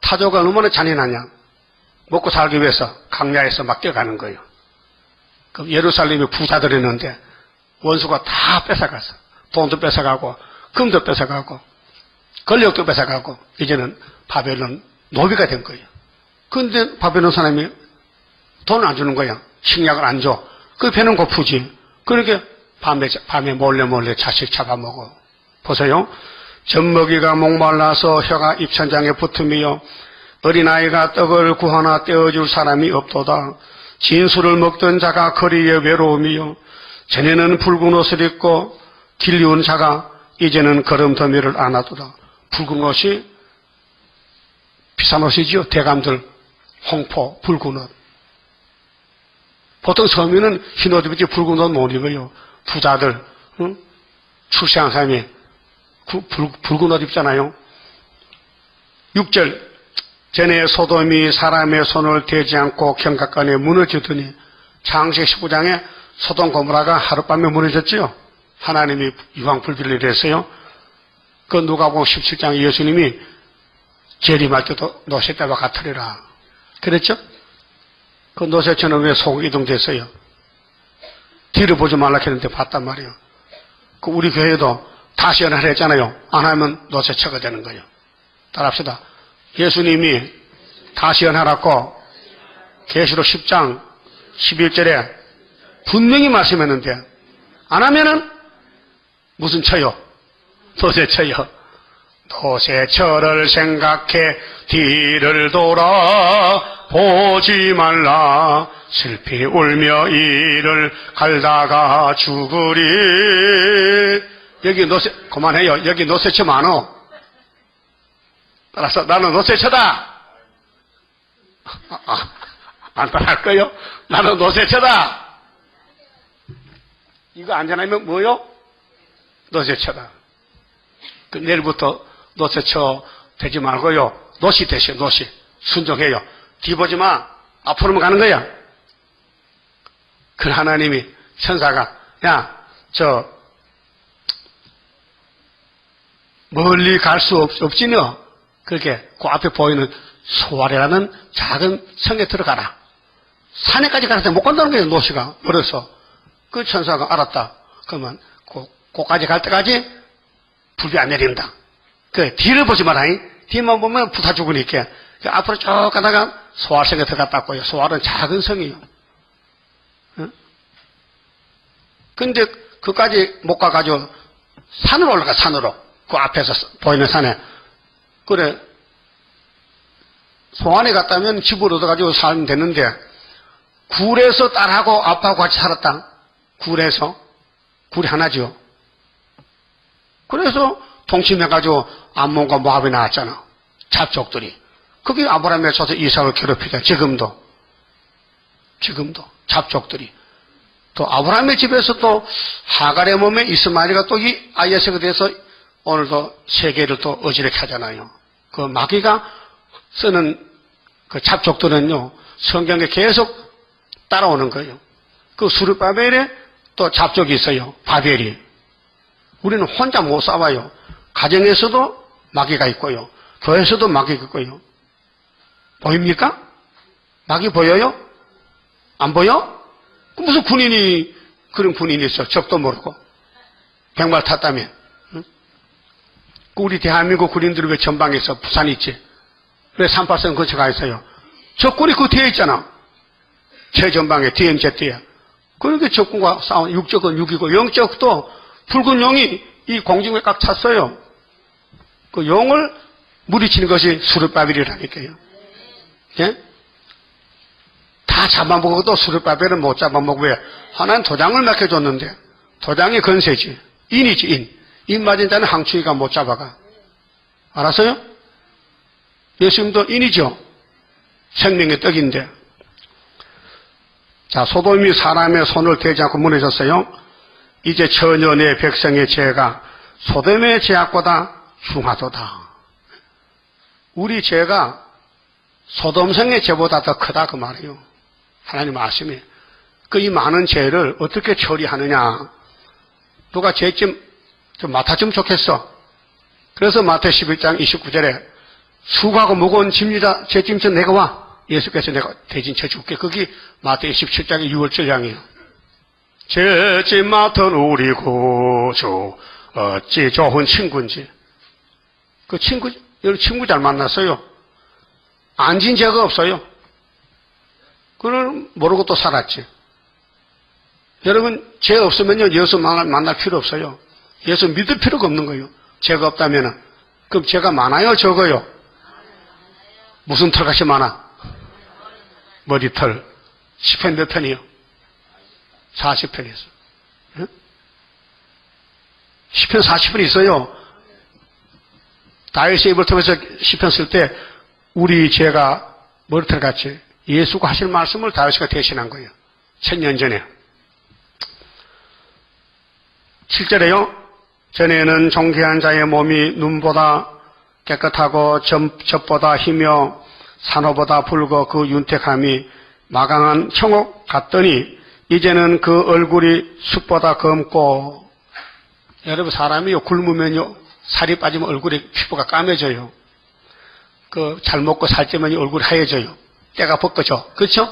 타조가 얼마나 잔인하냐. 먹고 살기 위해서 강야에서 막 뛰어가는 거예요. 그럼 예루살렘에 부자들이 있는데 원수가 다 뺏어갔어. 돈도 뺏어가고 금도 뺏어가고 권력도 뺏어가고 이제는 바벨론 노비가 된 거예요. 그런데 바벨론 사람이 돈을 안 주는 거야. 식량을 안 줘. 그 배는 고프지. 그러니까 밤에 몰래 자식 잡아먹어. 보세요. 젖먹이가 목말라서 혀가 입천장에 붙으며 어린아이가 떡을 구하나 떼어줄 사람이 없도다. 진술을 먹던 자가 거리에 외로움이요. 전에는 붉은 옷을 입고 길리운 자가 이제는 걸음더미를 안 하도다. 붉은 옷이 비싼 옷이지요. 대감들 홍포 붉은 옷. 보통 서민은 흰 옷 입지 붉은 옷 못 입어요. 부자들, 응? 출세한 사람이 붉은 옷 입잖아요. 6절 전에 소돔이 사람의 손을 대지 않고 경각간에 무너지더니 창세기 19장에 소돔 고모라가 하룻밤에 무너졌지요. 하나님이 유황불비를 내렸어요. 그 누가복음 17장에 예수님이 재림할 때도 노새떼와 같으리라 그랬죠? 그 노새처는 왜 속 이동됐어요? 뒤를 보지 말라 했는데 봤단 말이에요. 그 우리 교회도 다시 연하를 했잖아요. 안 하면 노새처가 되는 거예요. 따라합시다. 예수님이 다시 연하라고 계시록 10장 11절에 분명히 말씀했는데 안 하면은 무슨 처요? 노새처요. 노새처를 생각해 뒤를 돌아 보지 말라. 슬피 울며 이를 갈다가 죽으리. 여기 노새, 그만해요. 여기 노새처 많어. 따라서 나는 노새처다. 안 따라할 거요? 나는 노새처다. 이거 안전하면 뭐요? 노새처다. 그 내일부터 노새처 되지 말고요. 노시 되시오. 노시. 순종해요. 뒤 보지 마. 앞으로만 가는 거야. 그 하나님이 천사가 멀리 갈 수 없지요. 그렇게 그 앞에 보이는 소아리라는 작은 성에 들어가라. 산에까지 가는데 못 간다는 거예요. 노시가 멀어서. 그 천사가 알았다. 그러면 거기까지 갈 때까지 불비 안 내린다. 그 뒤를 보지 마라. 뒤만 보면 부타 죽으니까. 앞으로 쭉 가다가 소알성에 들어갔다고요. 소알은 작은 성이요. 근데 그까지 못 가가지고 산으로 올라가. 산으로. 그 앞에서 보이는 산에. 그래 송안에 갔다면 집을 얻어가지고 살면 되는데 굴에서 딸하고 아빠하고 같이 살았다. 굴에서. 굴이 하나죠. 그래서 동침해가지고 암몬과 모압이 나왔잖아. 잡족들이. 그게 아브라함에 쳐서 이삭을 괴롭히자. 지금도 잡족들이. 또 아브라함의 집에서 또 하갈의 몸에 이스마엘이가 또 이 아이에스가 돼서 오늘도 세계를 또 어지럽게 하잖아요. 그 마귀가 쓰는 그 잡족들은요, 성경에 계속 따라오는 거예요. 그 수르바벨에 또 잡족이 있어요. 바벨이. 우리는 혼자 못 싸워요. 가정에서도 마귀가 있고요. 교회에서도 마귀가 있고요. 보입니까? 마귀 보여요? 안 보여? 무슨 군인이, 그런 군인이 있어. 적도 모르고. 백말 탔다며. 응? 우리 대한민국 군인들은 왜 전방에 있어? 부산에 있지? 왜 38선 근처에 가 있어요? 적군이 그 뒤에 있잖아. 최전방에, DMZ 뒤에. 그러니까 적군과 싸운, 육적은 6이고, 영적도 붉은 용이 이 공중에 꽉 찼어요. 그 용을 무리치는 것이 수르바벨이라니까요. 예? 다 잡아먹어도 수르바벨은 못 잡아먹고 왜? 하나는 도장을 맡겨줬는데 도장이 건세지. 인이지 인. 인 맞은 자는 항충이가 못 잡아가. 알았어요? 예수님도 인이죠. 생명의 떡인데. 자, 소돔이 사람의 손을 대지 않고 무너졌어요. 이제 전혀 내 백성의 죄가 소돔의 죄악보다 흉하도다. 우리 죄가 소돔성의 죄보다 더 크다 그 말이에요. 하나님 말씀이. 그 이 많은 죄를 어떻게 처리하느냐. 누가 죄짐 좀 맡아주면 좋겠어. 그래서 마태 11장 29절에 수고하고 무거운 짐이다 죄짐 좀 내가 와. 예수께서 내가 대신 쳐줄게. 거기 마태 27장의 6월절량이에요. 죄짐 맡은 우리 구주 어찌 좋은 친구인지. 그 친구, 여러분 친구 잘 만났어요. 안 진 죄가 없어요. 그걸 모르고 또 살았지. 여러분 죄 없으면요 예수 만날 필요 없어요. 예수 믿을 필요가 없는 거예요. 죄가 없다면은. 그럼 죄가 많아요 적어요? 무슨 털같이 많아? 머리털. 10편 몇 편이요? 40편이 있어. 응? 10편 40편 있어요. 다윗의 입을 통해서 10편 쓸 때 우리 죄가 머리털같이 예수가 하실 말씀을 다윗이가 대신한 거예요. 1000년 전에. 7절에요. 전에는 존귀한 자의 몸이 눈보다 깨끗하고 젖보다 희며 산호보다 붉어 그 윤택함이 마강한 청옥 같더니 이제는 그 얼굴이 숯보다 검고, 여러분 사람이요 굶으면요 살이 빠지면 얼굴에 피부가 까매져요. 잘 먹고 살찌면 얼굴이 하얘져요. 때가 벗겨져. 그렇죠?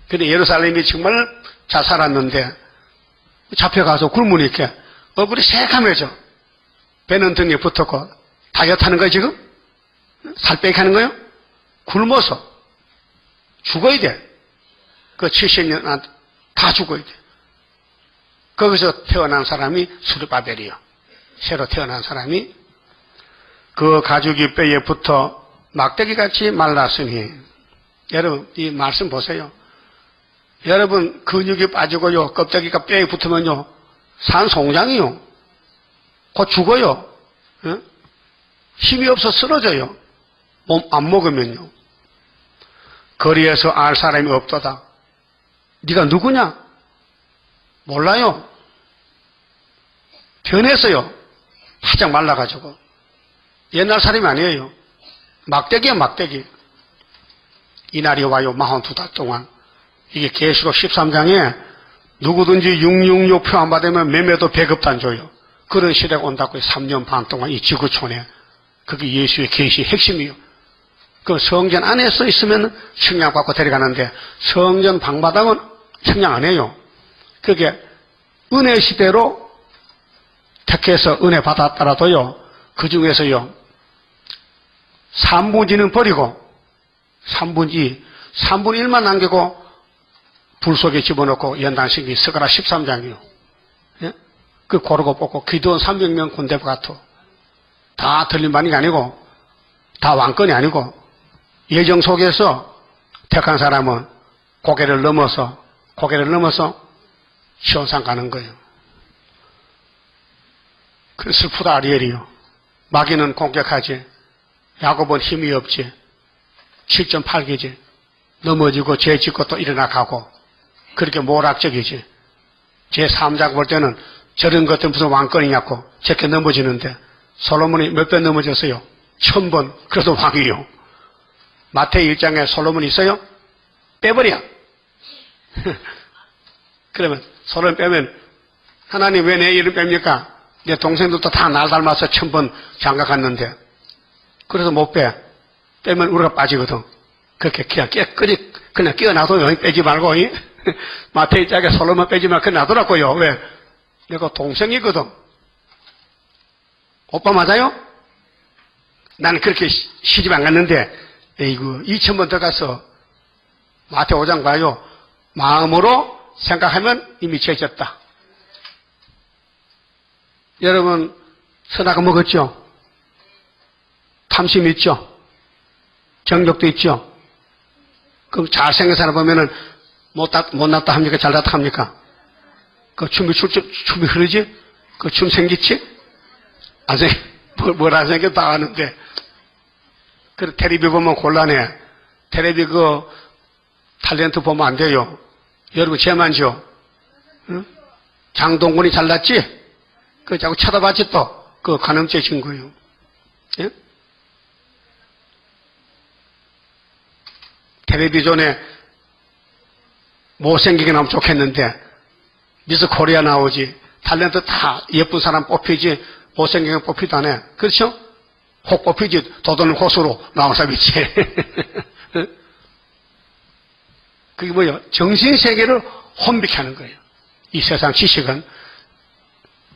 근데 예루살렘이 정말 잘 살았는데 잡혀가서 굶으니까 얼굴이 새카매져. 배는 등에 붙었고. 다이어트 하는 거야 지금? 살 빼기 하는 거예요? 굶어서 죽어야 돼. 70년 다 죽어야 돼. 거기서 태어난 사람이 스룹바벨이요. 새로 태어난 사람이 그 가죽이 뼈에 붙어 막대기같이 말랐으니. 여러분 이 말씀 보세요. 여러분 근육이 빠지고요 껍데기가 뼈에 붙으면요 산송장이요 곧 죽어요. 예? 힘이 없어 쓰러져요. 몸 안 먹으면요. 거리에서 알 사람이 없도다. 네가 누구냐? 몰라요. 변했어요. 바짝 말라가지고. 옛날 사람이 아니에요. 막대기야 막대기. 이날이 와요 42달 동안. 이게 계시록 13장에 누구든지 666 표 안 받으면 매매도 배급도 줘요. 그런 시대가 온다고 3년 반 동안 이 지구촌에. 그게 예수의 계시 핵심이요. 그 성전 안에 써 있으면 측량 받고 데려가는데 성전 방바닥은 측량 안 해요. 그게 은혜 시대로 택해서 은혜 받았더라도요. 그 중에서요. 3분지는 버리고 3분지 3분의 1만 남기고 불 속에 집어넣고 연단식이 스가랴 13장이요. 예? 그 고르고 뽑고 기도원 300명 군대 같아. 다 틀린 반이 아니고 다 왕권이 아니고 예정 속에서 택한 사람은 고개를 넘어서 시온산 가는 거예요. 그 슬프다 아리엘이요. 마귀는 공격하지. 야곱은 힘이 없지. 7.8개지. 넘어지고 죄 짓고 또 일어나 가고. 그렇게 모락적이지. 제 3장 볼 때는 저런 것들 무슨 왕권이냐고 저렇게 넘어지는데 솔로몬이 몇 번 넘어졌어요? 1000번. 그래서 왕이요. 마태이 1장에 솔로몬이 있어요? 빼버려. 그러면 솔로몬 빼면 하나님 왜 내 이름 뺍니까? 내 동생들도 다 날 닮아서 1000번 장가 갔는데 그래서 못 빼. 빼면 우리가 빠지거든. 그렇게 그냥 끼어놔둬요. 빼지 말고. 마태이 장에 솔로몬 빼지 말고 그냥 놔두라고요. 왜? 내가 동생이거든. 오빠 맞아요? 나는 그렇게 시집 안 갔는데 에이구 2000번 더 가서 마태 5장 봐요. 마음으로 생각하면 이미 죄졌다. 여러분 선악을 먹었죠? 탐심 있죠? 정욕도 있죠? 그럼 잘생긴 사람 보면은 못났다 합니까? 잘났다 합니까? 그 춤이 흐르지? 그 춤 생기지? 아직 뭘 안 생겨 다 아는데. 그 텔레비 보면 곤란해. 텔레비 그 탤런트 보면 안 돼요. 여러분 쟤만죠. 응? 장동건이 잘났지? 그 자꾸 쳐다봤지 또. 그 간음죄 진 거예요. 예? 텔레비전에 못생기게 나오면 좋겠는데 미스 코리아 나오지. 탤런트 다 예쁜 사람 뽑히지 못생기게 뽑히도 안 해. 그렇죠? 혹 뽑히지 도도는 호수로 나온 사람 있지. 그게 뭐예요? 정신세계를 혼비케 하는 거예요. 이 세상 지식은.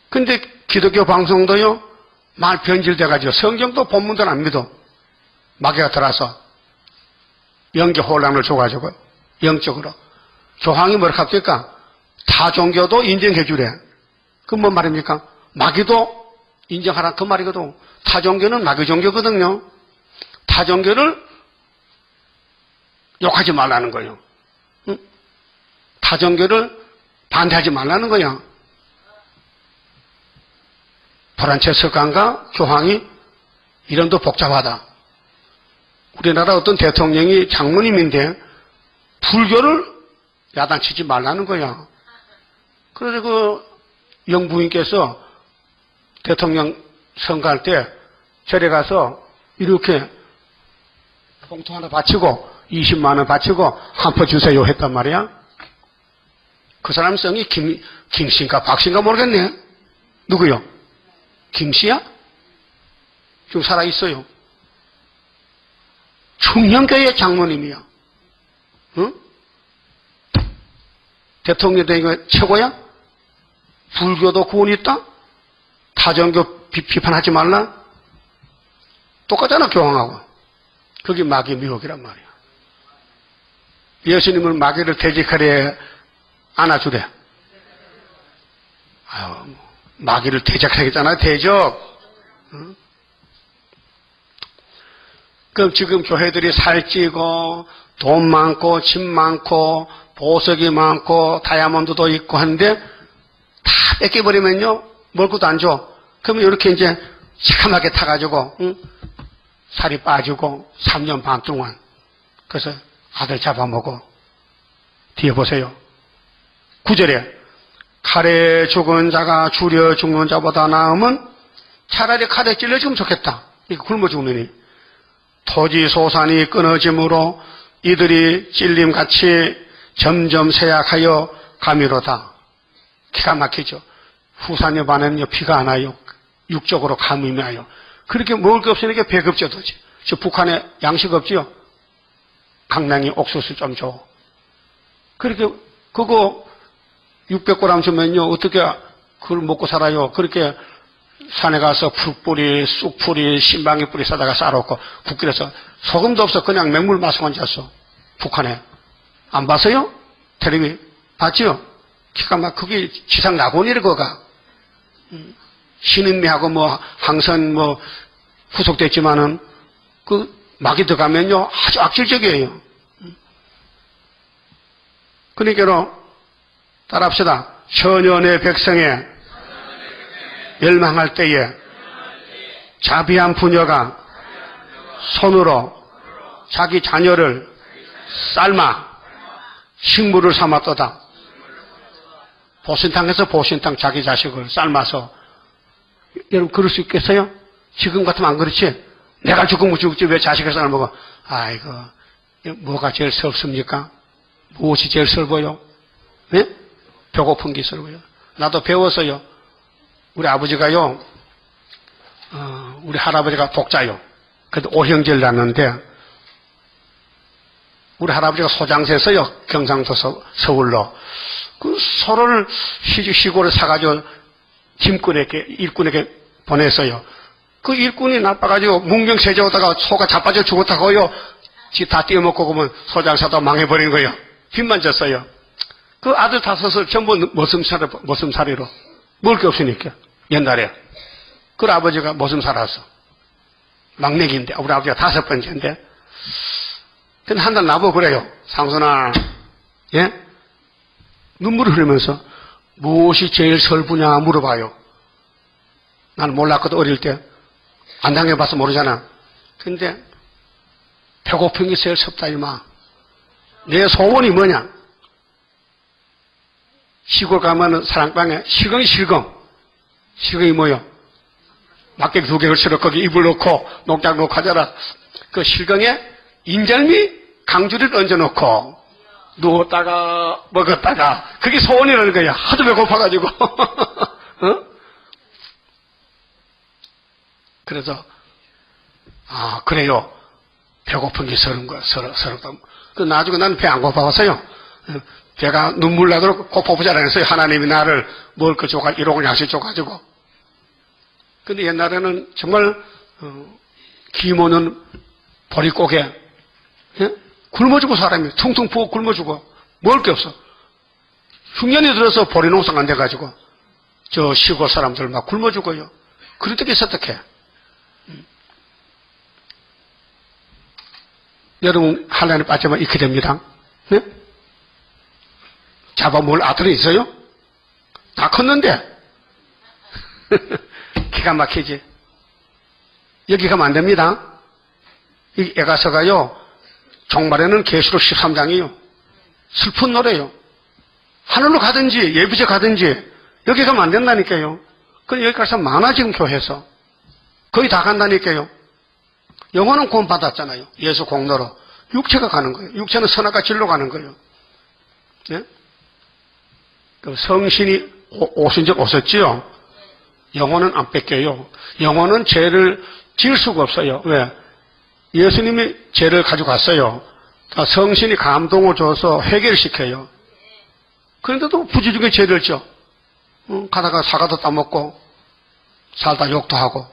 근데 기독교 방송도요, 말 변질돼가지고 성경도 본문도 안 믿어. 마귀가 들어와서 영계 혼란을 줘가지고 영적으로. 조항이 뭐라 합니까? 타 종교도 인정해 주래. 그건 뭔 말입니까? 마귀도 인정하라 그 말이거든. 타 종교는 마귀 종교거든요. 타 종교를 욕하지 말라는 거예요. 응? 타 종교를 반대하지 말라는 거야. 프란체스칸과 교황이 이름도 복잡하다. 우리나라 어떤 대통령이 장로님인데 불교를 야단치지 말라는 거야. 그래서 그 영부인께서 대통령 선거할 때 절에 가서 이렇게 봉투 하나 바치고 20만 원 바치고 한 포 주세요 했단 말이야. 그 사람 성이 김씨인가 박씨인가 모르겠네. 누구요? 김씨야? 지금 살아있어요. 청년교회 장로님이야. 응? 대통령 되는 게 최고야? 불교도 구원이 있다? 타종교 비판하지 말라? 똑같잖아, 교황하고. 그게 마귀 미혹이란 말이야. 예수님은 마귀를 대적하려 안아주래. 아유, 마귀를 대적하겠잖아, 대적. 응? 그럼 지금 교회들이 살찌고, 돈 많고, 집 많고, 보석이 많고, 다이아몬드도 있고 하는데, 다 뺏겨버리면요, 먹을 것도 안 줘. 그러면 이렇게 이제 시커멓게 타가지고, 응? 살이 빠지고, 3년 반 동안. 그래서 아들 잡아먹어. 뒤에 보세요. 9절에, 칼에 죽은 자가 줄여 죽는 자보다 나으면 차라리 칼에 찔러 죽으면 좋겠다. 이거 굶어 죽느니. 토지 소산이 끊어짐으로 이들이 찔림같이 점점 쇠약하여 가미로다. 기가 막히죠. 후산에 반하면요 피가 안 와요. 육적으로 감염이 와요. 그렇게 먹을 게 없으니까 배급제도지. 저 북한에 양식 없지요. 강낭이 옥수수 좀 줘. 그렇게 그거 600g 주면요 어떻게 그걸 먹고 살아요. 그렇게 산에 가서 풀뿌리, 쑥뿌리, 신방이 뿌리 사다가 싸놓고 국길에서 소금도 없어 그냥 맹물 마시고 앉았어. 북한에. 안 봤어요? 텔레비 봤지요? 기가 막 그게 지상 낙원이래 거가. 신인미하고 뭐 항선 뭐 후속됐지만은 그 막이 들어가면요 아주 악질적이에요. 그러니까 따라합시다. 천연의 백성에 멸망할 때에 자비한 부녀가 손으로 자기 자녀를 삶아 식물을 삼았도다. 보신탕에서 보신탕 자기 자식을 삶아서. 여러분 그럴 수 있겠어요? 지금 같으면 안 그렇지? 내가 죽으면 죽지 왜 자식을 삶아 먹어? 아이고 뭐가 제일 섭습니까? 무엇이 제일 설보요? 네? 배고픈 게 설보요. 나도 배웠어요. 우리 아버지가요, 우리 할아버지가 독자요. 그래도 오형제를 낳았는데, 우리 할아버지가 소장세서요, 경상도 서울로. 그 소를 시골에 사가지고 짐꾼에게, 일꾼에게 보냈어요. 그 일꾼이 나빠가지고 문경세제 오다가 소가 자빠져 죽었다고요. 지 다 띄어먹고 그러면 소장사도 망해버린 거예요. 빚만 졌어요. 그 아들 5을 전부 머슴살이로. 먹을 게 없으니까. 옛날에. 그 아버지가 머슴 살았어. 막내기인데, 우리 아버지가 5번째인데. 근데 한 달 나보고 그래요. 상순아, 예? 눈물을 흘리면서, 무엇이 제일 설부냐 물어봐요. 나는 몰랐거든, 어릴 때. 안 당해봐서 모르잖아. 근데, 배고픈 게 제일 섭다, 이마. 내 소원이 뭐냐? 시골 가면은 사랑방에 실경이 실경이 뭐요? 막대기 2개를 실어 거기 이불 넣고 농장 넣고 하잖아. 그 실경에 인절미 강주리를 얹어놓고 누웠다가 먹었다가 그게 소원이라는 거야. 하도 배고파가지고. 어? 그래서 그래요. 배고픈 게 서른 거야. 서럽다. 그 나중에 나는 배 안 고파왔어요. 배가 눈물 나도록 고파보자 그랬어요. 하나님이 나를 먹을 거 줘가지고, 일용을 양식 줘가지고. 근데 옛날에는 정말, 기모는 보릿고개, 예? 굶어 죽고 사람이 퉁퉁 부어 굶어 죽어. 먹을 게 없어. 흉년이 들어서 보리농사가 안 돼가지고, 저 시골 사람들 막 굶어 죽어요. 그럴 때가 어떡해. 여러분, 한란에 빠지면 이렇게 됩니다. 네? 잡아먹을 아들이 있어요? 다 컸는데. 기가 막히지. 여기 가면 안 됩니다. 이 애가서가요, 종말에는 계시록 13장이요. 슬픈 노래요. 하늘로 가든지, 예비제 가든지, 여기 가면 안 된다니까요. 그럼 여기 가서 많아 지금 교회에서. 거의 다 간다니까요. 영혼은 구원 받았잖아요. 예수 공로로. 육체가 가는 거예요. 육체는 선악과 진로 가는 거예요. 예? 성신이 오신 적 오셨지요? 영혼은 안 뺏겨요. 영혼은 죄를 지을 수가 없어요. 왜? 예수님이 죄를 가져갔어요. 성신이 감동을 줘서 해결을 시켜요. 그런데도 부지중에 죄를 져. 가다가 사과도 따먹고, 살다 욕도 하고,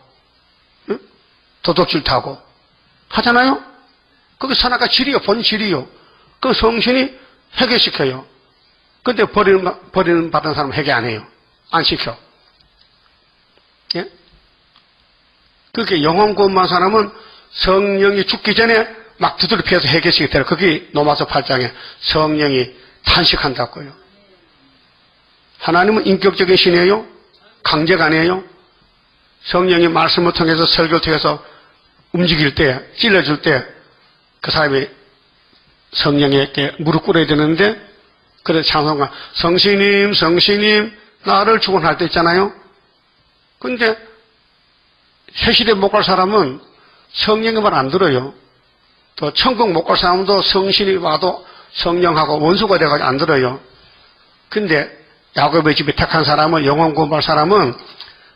도둑질도 하고, 하잖아요? 그게 선악과 질이요, 본질이요. 그 성신이 해결시켜요. 근데 버리는 받은 사람은 해결 안 해요. 안 시켜. 예? 그렇게 영혼 구원받은 사람은 성령이 죽기 전에 막 두드려 패서 해결시키더라. 그게 로마서 8장에 성령이 탄식한다고요. 하나님은 인격적인 신이에요? 강제가 아니에요? 성령이 말씀을 통해서 설교를 통해서 움직일 때, 찔러줄 때 그 사람이 성령에게 무릎 꿇어야 되는데 그래서 찬송가 성신님 성신님 나를 축원할 때 있잖아요. 근데 세시대 못 갈 사람은 성령의 말 안 들어요. 또 천국 못 갈 사람도 성신이 와도 성령하고 원수가 돼가지고 안 들어요. 근데 야곱의 집에 택한 사람은 영혼 구원받은 사람은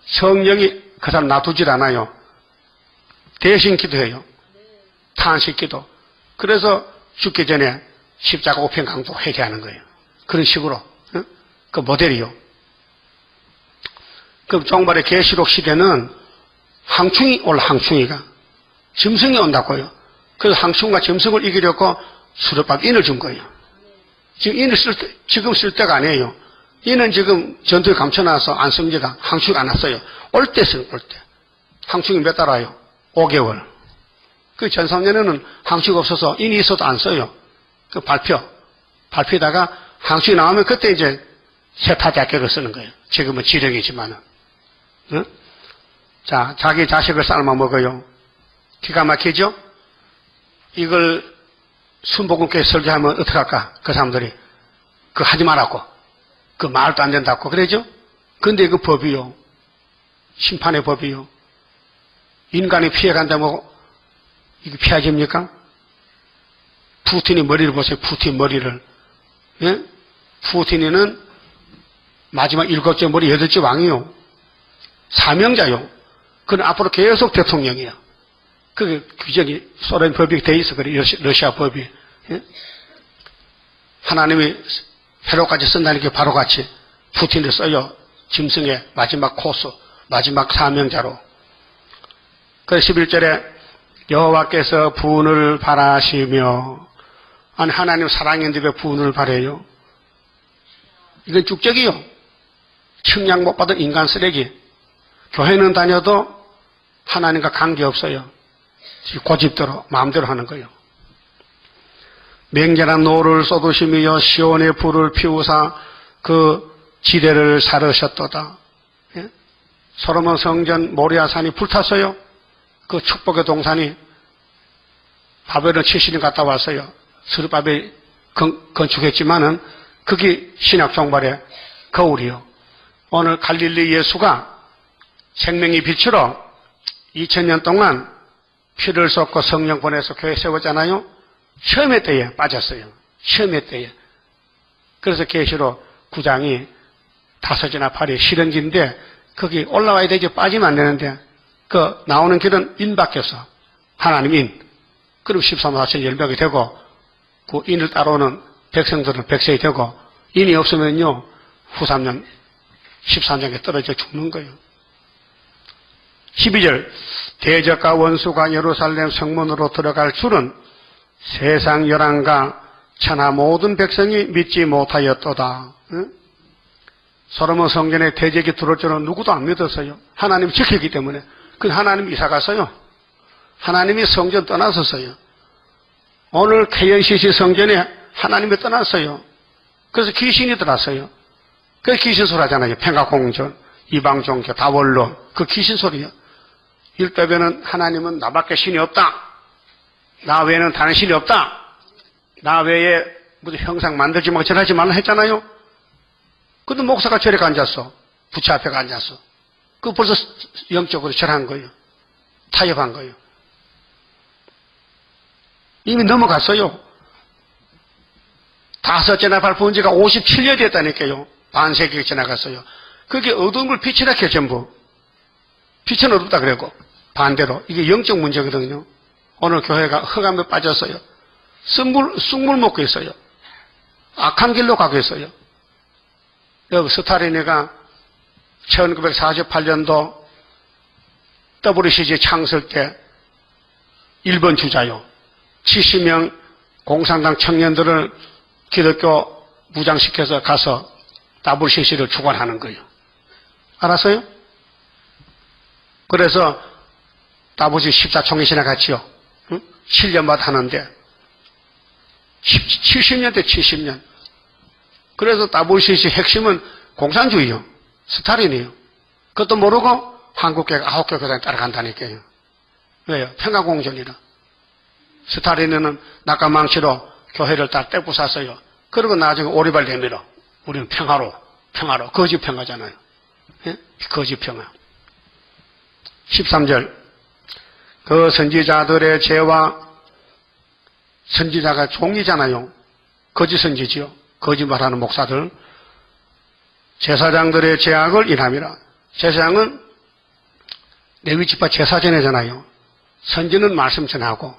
성령이 그 사람 놔두질 않아요. 대신 기도해요. 탄식 기도. 그래서 죽기 전에 십자가 우편 강도 회개하는 거예요. 그런 식으로. 그 모델이요. 그 종말의 계시록 시대는 항충이 올라 항충이가. 짐승이 온다고요. 그래서 항충과 짐승을 이기려고 수렵밥 인을 준 거예요. 지금 인을 지금 쓸 때가 아니에요. 인은 지금 전투에 감춰놔서 안 씁니다. 항충이 안 왔어요. 올 때 쓰는 올 때. 항충이 몇 달 와요? 5개월. 그 전성년에는 항충이 없어서 인이 있어도 안 써요. 그 발표에다가 항충이 나오면 그때 이제 세타대학교를 쓰는 거예요. 지금은 지령이지만은. 응? 자, 자기 자식을 삶아 먹어요. 기가 막히죠? 이걸 순복음교회 설교하면 어떡할까? 그 사람들이. 그거 하지 말라고. 그 말도 안 된다고. 그러죠? 근데 그 법이요. 심판의 법이요. 인간이 피해간다고 이거 피하집니까? 푸틴이 머리를 보세요. 푸틴 머리를. 예? 푸틴이는 마지막 7째 머리 8째 왕이요. 사명자요. 그는 앞으로 계속 대통령이에요. 그게 규정이 소련 법이 돼 있어. 그래. 러시아 법이. 예? 하나님이 회로까지 쓴다는 게 바로 같이 푸틴을 써요. 짐승의 마지막 코스, 마지막 사명자로. 그래서 11절에 여호와께서 분을 바라시며, 아니 하나님 사랑인데 왜 분을 바래요? 이건 축적이요. 측량 못 받은 인간 쓰레기. 교회는 다녀도 하나님과 관계없어요. 고집대로 마음대로 하는 거예요. 맹렬한 노를 쏟으시며 시온의 불을 피우사 그 지대를 사르셨도다. 예? 솔로몬 성전 모리아산이 불탔어요. 그 축복의 동산이 바벨론 70년 갔다 왔어요. 스룹바벨이 건축했지만은 그게 신약 종말의 거울이요. 오늘 갈릴리 예수가 생명의 빛으로 2000년 동안 피를 쏟고 성령 보내서 교회 세웠잖아요. 시험의 때에 빠졌어요. 시험의 때에. 그래서 계시록 9장이 5지나 8이 실현기인데 거기 올라와야 되지 빠지면 안 되는데 그 나오는 길은 인 바뀌어서 하나님 인. 그럼 13, 4천 열명이 되고 그 인을 따라오는 백성들은 백성이 되고 인이 없으면요 후 3년 13장에 떨어져 죽는 거예요. 12절 대적과 원수가 예루살렘 성문으로 들어갈 줄은 세상 열왕과 천하 모든 백성이 믿지 못하였도다. 응? 솔로몬 성전에 대적이 들어올 줄은 누구도 안 믿었어요. 하나님이 지키기 때문에. 그 하나님이 이사 갔어요. 하나님이 성전 떠나섰어요. 오늘 KNCC 성전에 하나님이 떠났어요. 그래서 귀신이 들어왔어요. 그래서 귀신 소리 하잖아요. 평화공전, 이방종교, 다원론. 그 귀신 소리요. 율법에는 하나님은 나밖에 신이 없다. 나 외에는 다른 신이 없다. 나 외에 무슨 형상 만들지 말고 절하지 말라 했잖아요. 근데 목사가 절에 앉았어. 부처 앞에 앉아서. 그 벌써 영적으로 절한 거예요. 타협한 거예요. 이미 넘어갔어요. 다섯째나 발표한 지가 57년이 됐다니까요. 반세기가 지나갔어요. 그게 어두운 걸 빛이라 해 전부. 빛은 어둡다 그러고 반대로 이게 영적 문제거든요. 오늘 교회가 흑암에 빠졌어요. 쑥물 먹고 있어요. 악한 길로 가고 있어요. 여기 스타린이가 1948년도 WCG 창설 때 일본 주자요. 70명 공산당 청년들을 기독교 무장시켜서 가서 WCC를 주관하는 거예요. 알았어요? 그래서 WCC 14총회 지나갔지요. 응? 7년마다 하는데 70년 대 70년. 그래서 WCC 핵심은 공산주의요. 스탈린이요. 그것도 모르고 한국교회가 9개 교단에 따라간다니까요. 왜요? 평화공존이라. 스탈린은 낙가망치로 교회를 다 떼부쌌어요. 그리고 나중에 오리발 내밀어. 우리는 평화로. 거짓 평화잖아요. 예? 거짓 평화. 13절. 그 선지자들의 죄와 선지자가 종이잖아요. 거짓 선지지요. 거짓말하는 목사들. 제사장들의 죄악을 인함이라. 제사장은 레위지파 제사 전해잖아요. 선지는 말씀 전하고.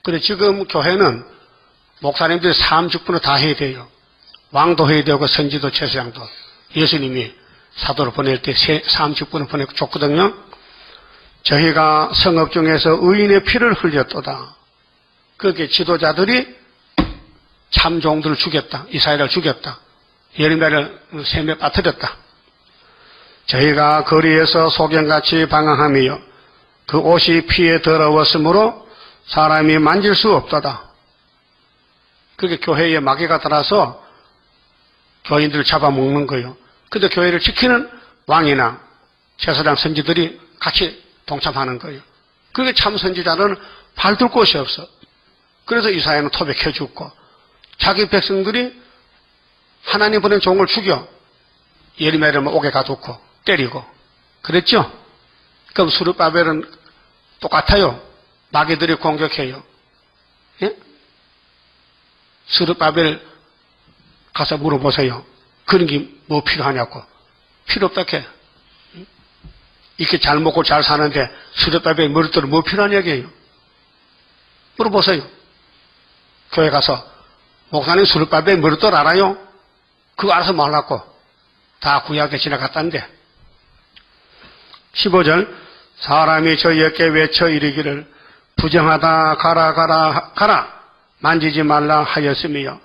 그래 지금 교회는 목사님들이 30분을 다 해야 돼요. 왕도 해야 되고 선지도 제사장도. 예수님이 사도를 보낼 때 30분을 보내고 줬거든요. 저희가 성읍 중에서 의인의 피를 흘렸도다. 그렇게 지도자들이 참 종들을 죽였다. 이스라엘을 죽였다. 예레미야를 샘에 빠뜨렸다. 저희가 거리에서 소경같이 방황하며 그 옷이 피에 더러웠으므로 사람이 만질 수 없도다. 그게 교회에 마귀가 들어서 교인들을 잡아먹는 거예요. 근데 교회를 지키는 왕이나 제사장 선지들이 같이 동참하는 거예요. 그게 참 선지자는 발둘 곳이 없어. 그래서 이사야는 토백해 죽고 자기 백성들이 하나님 보낸 종을 죽여 예레미야를 옥에 가두고 때리고 그랬죠? 그럼 스룹바벨은 똑같아요. 마귀들이 공격해요. 예? 스룹바벨 가서 물어보세요. 그런 게 뭐 필요하냐고. 필요 없다 해. 이렇게 잘 먹고 잘 사는데 스룹바벨 머리털 뭐 필요하냐고요. 물어보세요. 교회 가서 목사님 스룹바벨 머리털 알아요? 그거 알아서 말라고. 다 구약에 지나갔다는데. 15절. 사람이 저희에게 외쳐 이르기를 부정하다 가라 만지지 말라 하였으며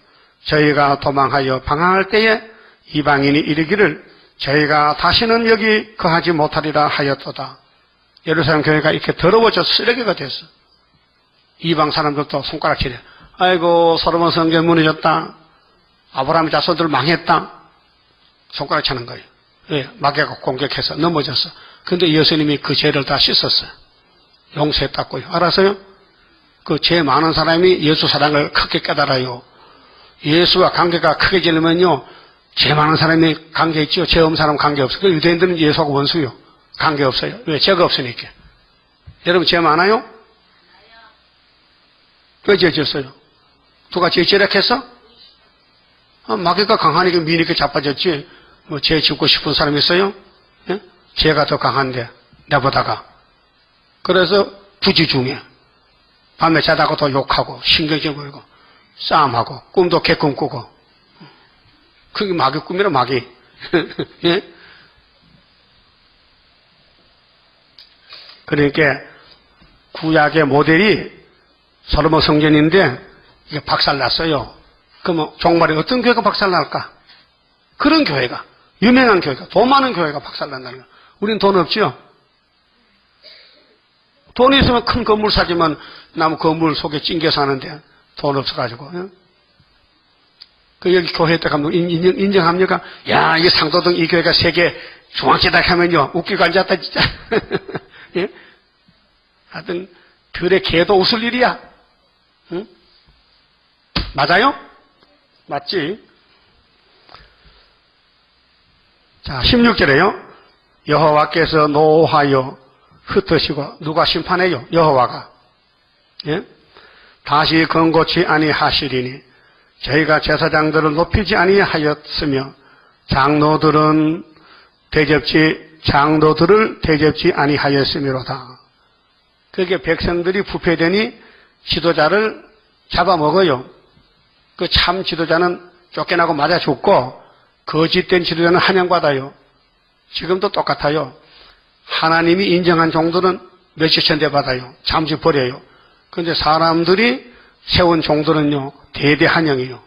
저희가 도망하여 방황할 때에 이방인이 이르기를 저희가 다시는 여기 거하지 못하리라 하였도다. 예루살렘 교회가 이렇게 더러워져 쓰레기가 됐어. 이방 사람들도 손가락질해. 아이고 솔로몬 성전 무너졌다. 아브라함의 자손들 망했다. 손가락 차는 거예요. 왜? 마귀가 공격해서 넘어졌어. 근데 예수님이 그 죄를 다 씻었어요. 용서했다고요. 알았어요? 그 죄 많은 사람이 예수 사랑을 크게 깨달아요. 예수와 관계가 크게 지르면요, 죄 많은 사람이 관계 있죠. 죄 없는 사람은 관계 없어요. 유대인들은 예수하고 원수요. 관계 없어요. 왜? 죄가 없으니까. 여러분 죄 많아요? 왜 죄 지었어요? 누가 죄 지락했어? 마귀가 강하니까 미니까 자빠졌지. 뭐 죄 짓고 싶은 사람 있어요? 예? 죄가 더 강한데 내보다가. 그래서 부지중에 밤에 자다가 더 욕하고 신경질 부리고 싸움하고 꿈도 개꿈 꾸고. 그게 마귀 꿈이라 마귀. 예? 그러니까 구약의 모델이 솔로몬 성전인데 이게 박살났어요. 그러면 종말에 어떤 교회가 박살날까? 그런 교회가, 유명한 교회가, 돈 많은 교회가 박살난다는 거예요. 우린 돈 없죠? 돈이 있으면 큰 건물 사지만 나무 건물 속에 찡겨 사는데 돈 없어가지고. 예? 그 여기 교회 때 가면 인정합니까? 야, 이 상도동 이 교회가 세계 중앙지다 하면요. 웃기고 앉았다, 진짜. 예? 하여튼, 들의 개도 웃을 일이야. 응? 맞아요? 맞지? 자, 16절에요. 여호와께서 노하여 흩으시고 누가 심판해요? 여호와가. 예? 다시 건고치 아니하시리니 저희가 제사장들을 높이지 아니하였으며 장로들을 대접지 아니하였음이로다. 그게 백성들이 부패되니 지도자를 잡아먹어요. 그 참 지도자는 쫓겨나고 맞아 죽고 거짓된 지도자는 환영받아요. 지금도 똑같아요. 하나님이 인정한 종들은 몇십 천대 받아요. 잠시 버려요. 그런데 사람들이 세운 종들은요, 대대 환영이에요.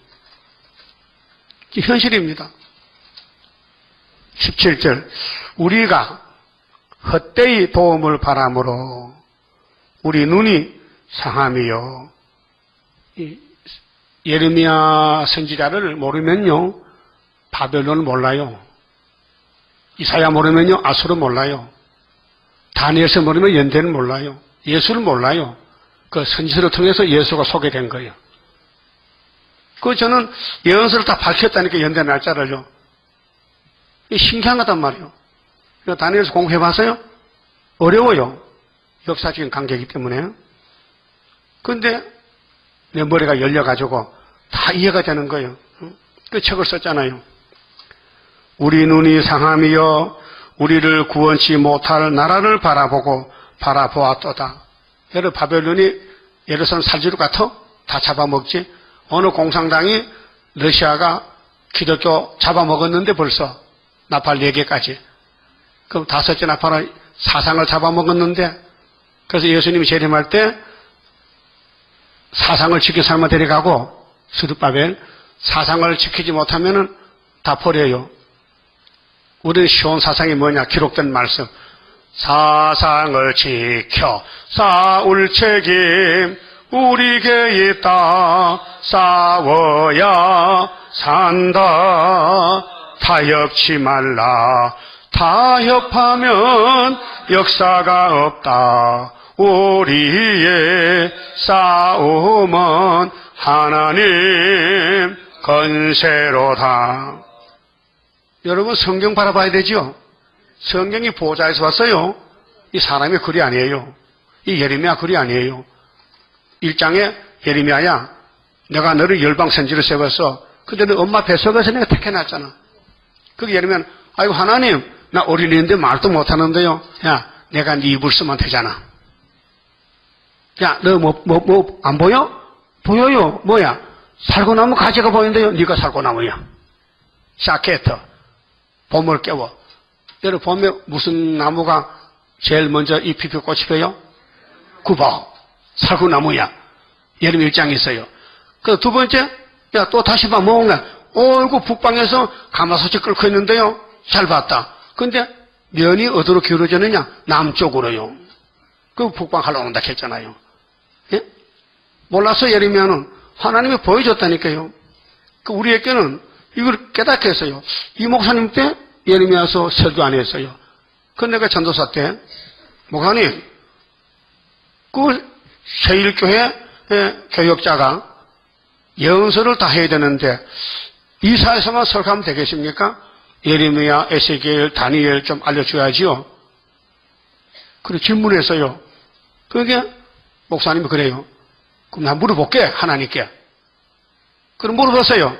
현실입니다. 17절, 우리가 헛되이 도움을 바람으로 우리 눈이 상함이요. 예레미야 선지자를 모르면요, 바벨론을 몰라요. 이사야 모르면요, 아수르 몰라요. 다니엘서 모르면 연대는 몰라요. 예수를 몰라요. 그 선지서를 통해서 예수가 소개된 거예요. 그 저는 예언서를 다 밝혔다니까 연대 날짜를요. 신기한 거단 말이에요. 다니엘서 공부해봤어요? 어려워요. 역사적인 관계이기 때문에. 그런데 내 머리가 열려가지고 다 이해가 되는 거예요. 그 책을 썼잖아요. 우리 눈이 상함이여 우리를 구원치 못할 나라를 바라보았도다. 여러분 바벨론이 예루살렘 살지로 같아? 다 잡아먹지? 어느 공산당이 러시아가 기독교 잡아먹었는데 벌써 나팔 4개까지. 그럼 5째 나팔은 사상을 잡아먹었는데 그래서 예수님이 재림할 때 사상을 지킨 사람만 데려가고 스룹바벨 사상을 지키지 못하면은 다 버려요. 우리는 쉬운 사상이 뭐냐? 기록된 말씀. 사상을 지켜 싸울 책임 우리에게 있다. 싸워야 산다. 타협치 말라. 타협하면 역사가 없다. 우리의 싸움은 하나님 건세로다. 여러분 성경 바라봐야 되죠? 성경이 보좌에서 왔어요. 이 사람의 글이 아니에요. 이 예레미야 글이 아니에요. 1장에 예레미야야 내가 너를 열방 선지로 세웠어. 근데 너 엄마 뱃속에서 내가 택해놨잖아. 그게 예레미야는 아이고 하나님 나 어린이인데 말도 못하는데요. 야 내가 네 입을 쓰면 되잖아. 야 너 안 보여? 보여요. 뭐야? 살구나무 가지가 보이는데요. 네가 살구나무야. 샤케터 봄을 깨워. 여러분 봄에 무슨 나무가 제일 먼저 잎이 펴 꽃이 펴요? 구박. 살구나무야. 예레미야 1장에 있어요. 그 두 번째, 야 또 다시 봐 뭔가. 어이구 북방에서 가마솥이 끓고 있는데요. 잘 봤다. 근데 면이 어디로 기울어지느냐? 남쪽으로요. 그 북방 하러 온다 했잖아요. 예? 몰라서 예레미야는 하나님이 보여줬다니까요. 그 우리에게는 이걸 깨닫게 했어요. 이 목사님 때 예레미야서 설교 안 했어요. 그런데 내가 전도사 때 목사님 그 세일교회 교역자가 예언서를 다 해야 되는데 이사야서만 설교하면 되겠습니까? 예레미야, 에스겔, 다니엘 좀 알려줘야지요. 그래 질문했어요. 그게 목사님이 그래요. 그럼 나 물어볼게 하나님께. 그럼 물어봤어요.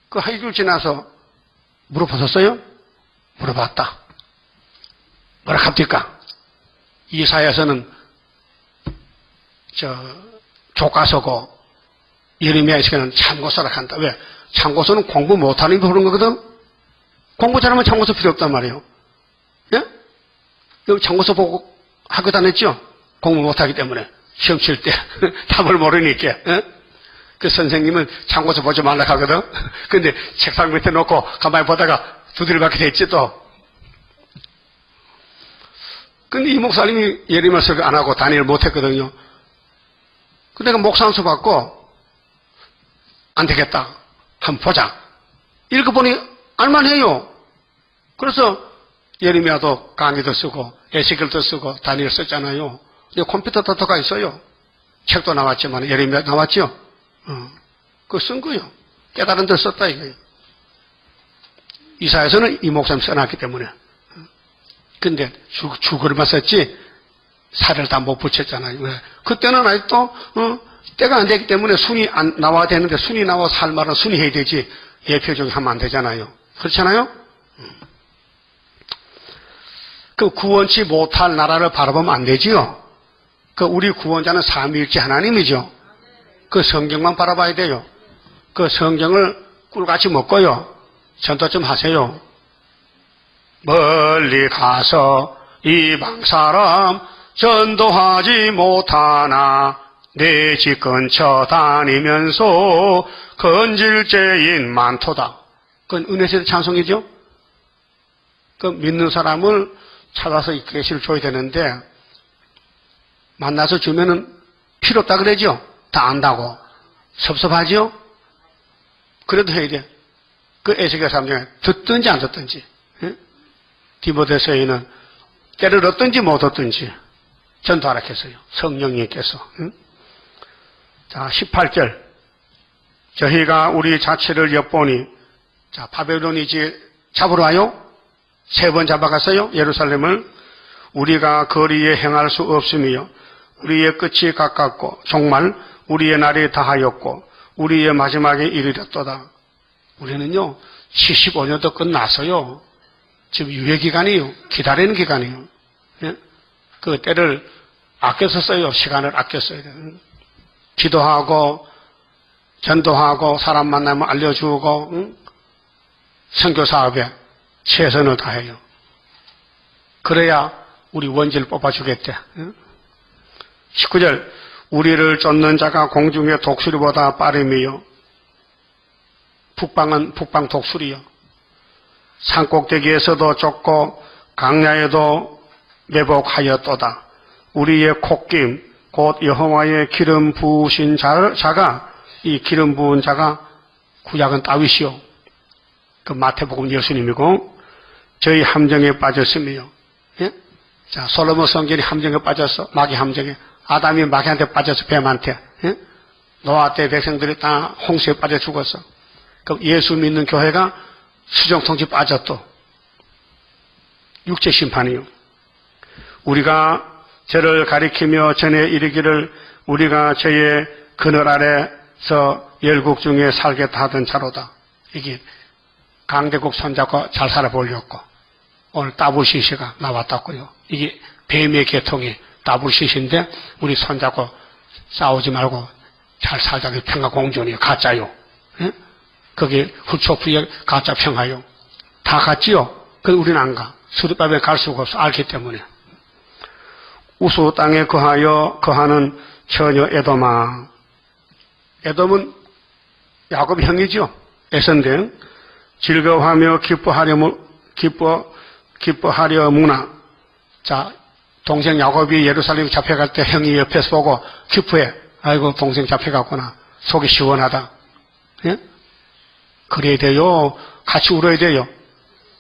그 하이줄 지나서 물어보셨어요? 물어봤다. 뭐라 합니까? 이사야서는 교과서고 예레미야서는 참고서라 한다. 왜? 참고서는 공부 못하는 게 그런 거거든? 공부 잘하면 참고서 필요 없단 말이에요. 예? 여기 참고서 보고 학교 다녔죠? 공부 못하기 때문에. 시험 칠 때 답을 모르니까. 예? 그 선생님은 참고서 보지 말라 하거든? 근데 책상 밑에 놓고 가만히 보다가 두드려받게 됐지 또. 근데 이 목사님이 예레미야 설교 안 하고 다니엘 못했거든요. 근데 내가 목사 안수 받고 안 되겠다. 한번 보자. 읽어보니 알만해요. 그래서 예레미야도 강의도 쓰고 에스겔도 쓰고 다니엘 썼잖아요. 근데 컴퓨터도 들어가 있어요. 책도 나왔지만 예레미야 나왔죠. 그거 쓴 거예요. 깨달은 데 썼다 이거예요. 이사에서는 이 목사님 써놨기 때문에. 근데 주거리만 썼지 살을 다 못 붙였잖아요. 왜? 그때는 아직도 때가 안 되기 때문에 순이 안 나와야 되는데 순이 나와서 할 말은 순이 해야 되지 예표적으로 하면 안 되잖아요. 그렇잖아요? 그 구원치 못할 나라를 바라보면 안 되지요. 그 우리 구원자는 삼위일체 하나님이죠. 그 성경만 바라봐야 돼요. 그 성경을 꿀같이 먹고요. 전도 좀 하세요. 멀리 가서 이방 사람 전도하지 못하나 내 집 근처 다니면서 건질죄인 많도다. 그건 은혜세대 찬송이죠. 그 믿는 사람을 찾아서 이 계시를 줘야 되는데 만나서 주면은 필요 없다 그러죠. 다 안다고. 섭섭하죠. 그래도 해야 돼. 그 에스겔 3장에 듣든지 안 듣든지. 디모데서에는 때를 얻든지 못 얻든지 전도하라 했어요. 성령님께서. 자, 18절. 저희가 우리 자체를 엿보니, 자, 바벨론이 이제 잡으러 와요? 3번 잡아갔어요? 예루살렘을. 우리가 거리에 행할 수 없으며, 우리의 끝이 가깝고, 정말 우리의 날이 다하였고, 우리의 마지막에 이르렀도다. 우리는요, 75년도 끝났어요. 지금 유예기간이에요. 기다리는 기간이에요. 예? 그 때를 아껴서 써요. 시간을 아껴 써야 돼요. 기도하고, 전도하고, 사람 만나면 알려주고, 선교 사업에 최선을 다해요. 그래야 우리 원지를 뽑아주겠대. 19절, 우리를 쫓는 자가 공중의 독수리보다 빠름이요. 북방 독수리요. 산꼭대기에서도 쫓고 강야에도 매복하였도다. 우리의 콧김 곧 여호와의 기름 부으신 자가 이 기름 부은 자가 구약은 다윗이요. 그 마태복음 예수님이고 저희 함정에 빠졌으며 예? 자 솔로몬 성전이 함정에 빠졌어. 마귀 함정에. 아담이 마귀한테 빠져서 뱀한테. 예? 노아 때 백성들이 다 홍수에 빠져 죽었어. 그럼 예수 믿는 교회가 수정통치 빠졌또. 육체 심판이요. 우리가 저를 가리키며 전에 이르기를 우리가 저의 그늘 아래서 열국 중에 살겠다 하던 자로다. 이게 강대국 손잡고 잘 살아보려고 오늘 따블시시가 나왔다고요. 이게 뱀의 계통이 따블시시인데 우리 손잡고 싸우지 말고 잘 살자고 평화 공존이요. 가짜요. 예? 거기 후초프에 가짜 평화요. 다 같지요? 그 우리는 안 가. 수리밥에 갈 수가 없어. 알기 때문에. 우수 땅에 거하는 처녀 에돔아. 에돔은 야곱의 형이죠. 에선데 즐거워하며 기뻐하려무나. 자, 동생 야곱이 예루살렘 잡혀갈 때 형이 옆에서 보고 기뻐해. 아이고 동생 잡혀갔구나. 속이 시원하다. 예? 그래야 돼요. 같이 울어야 돼요.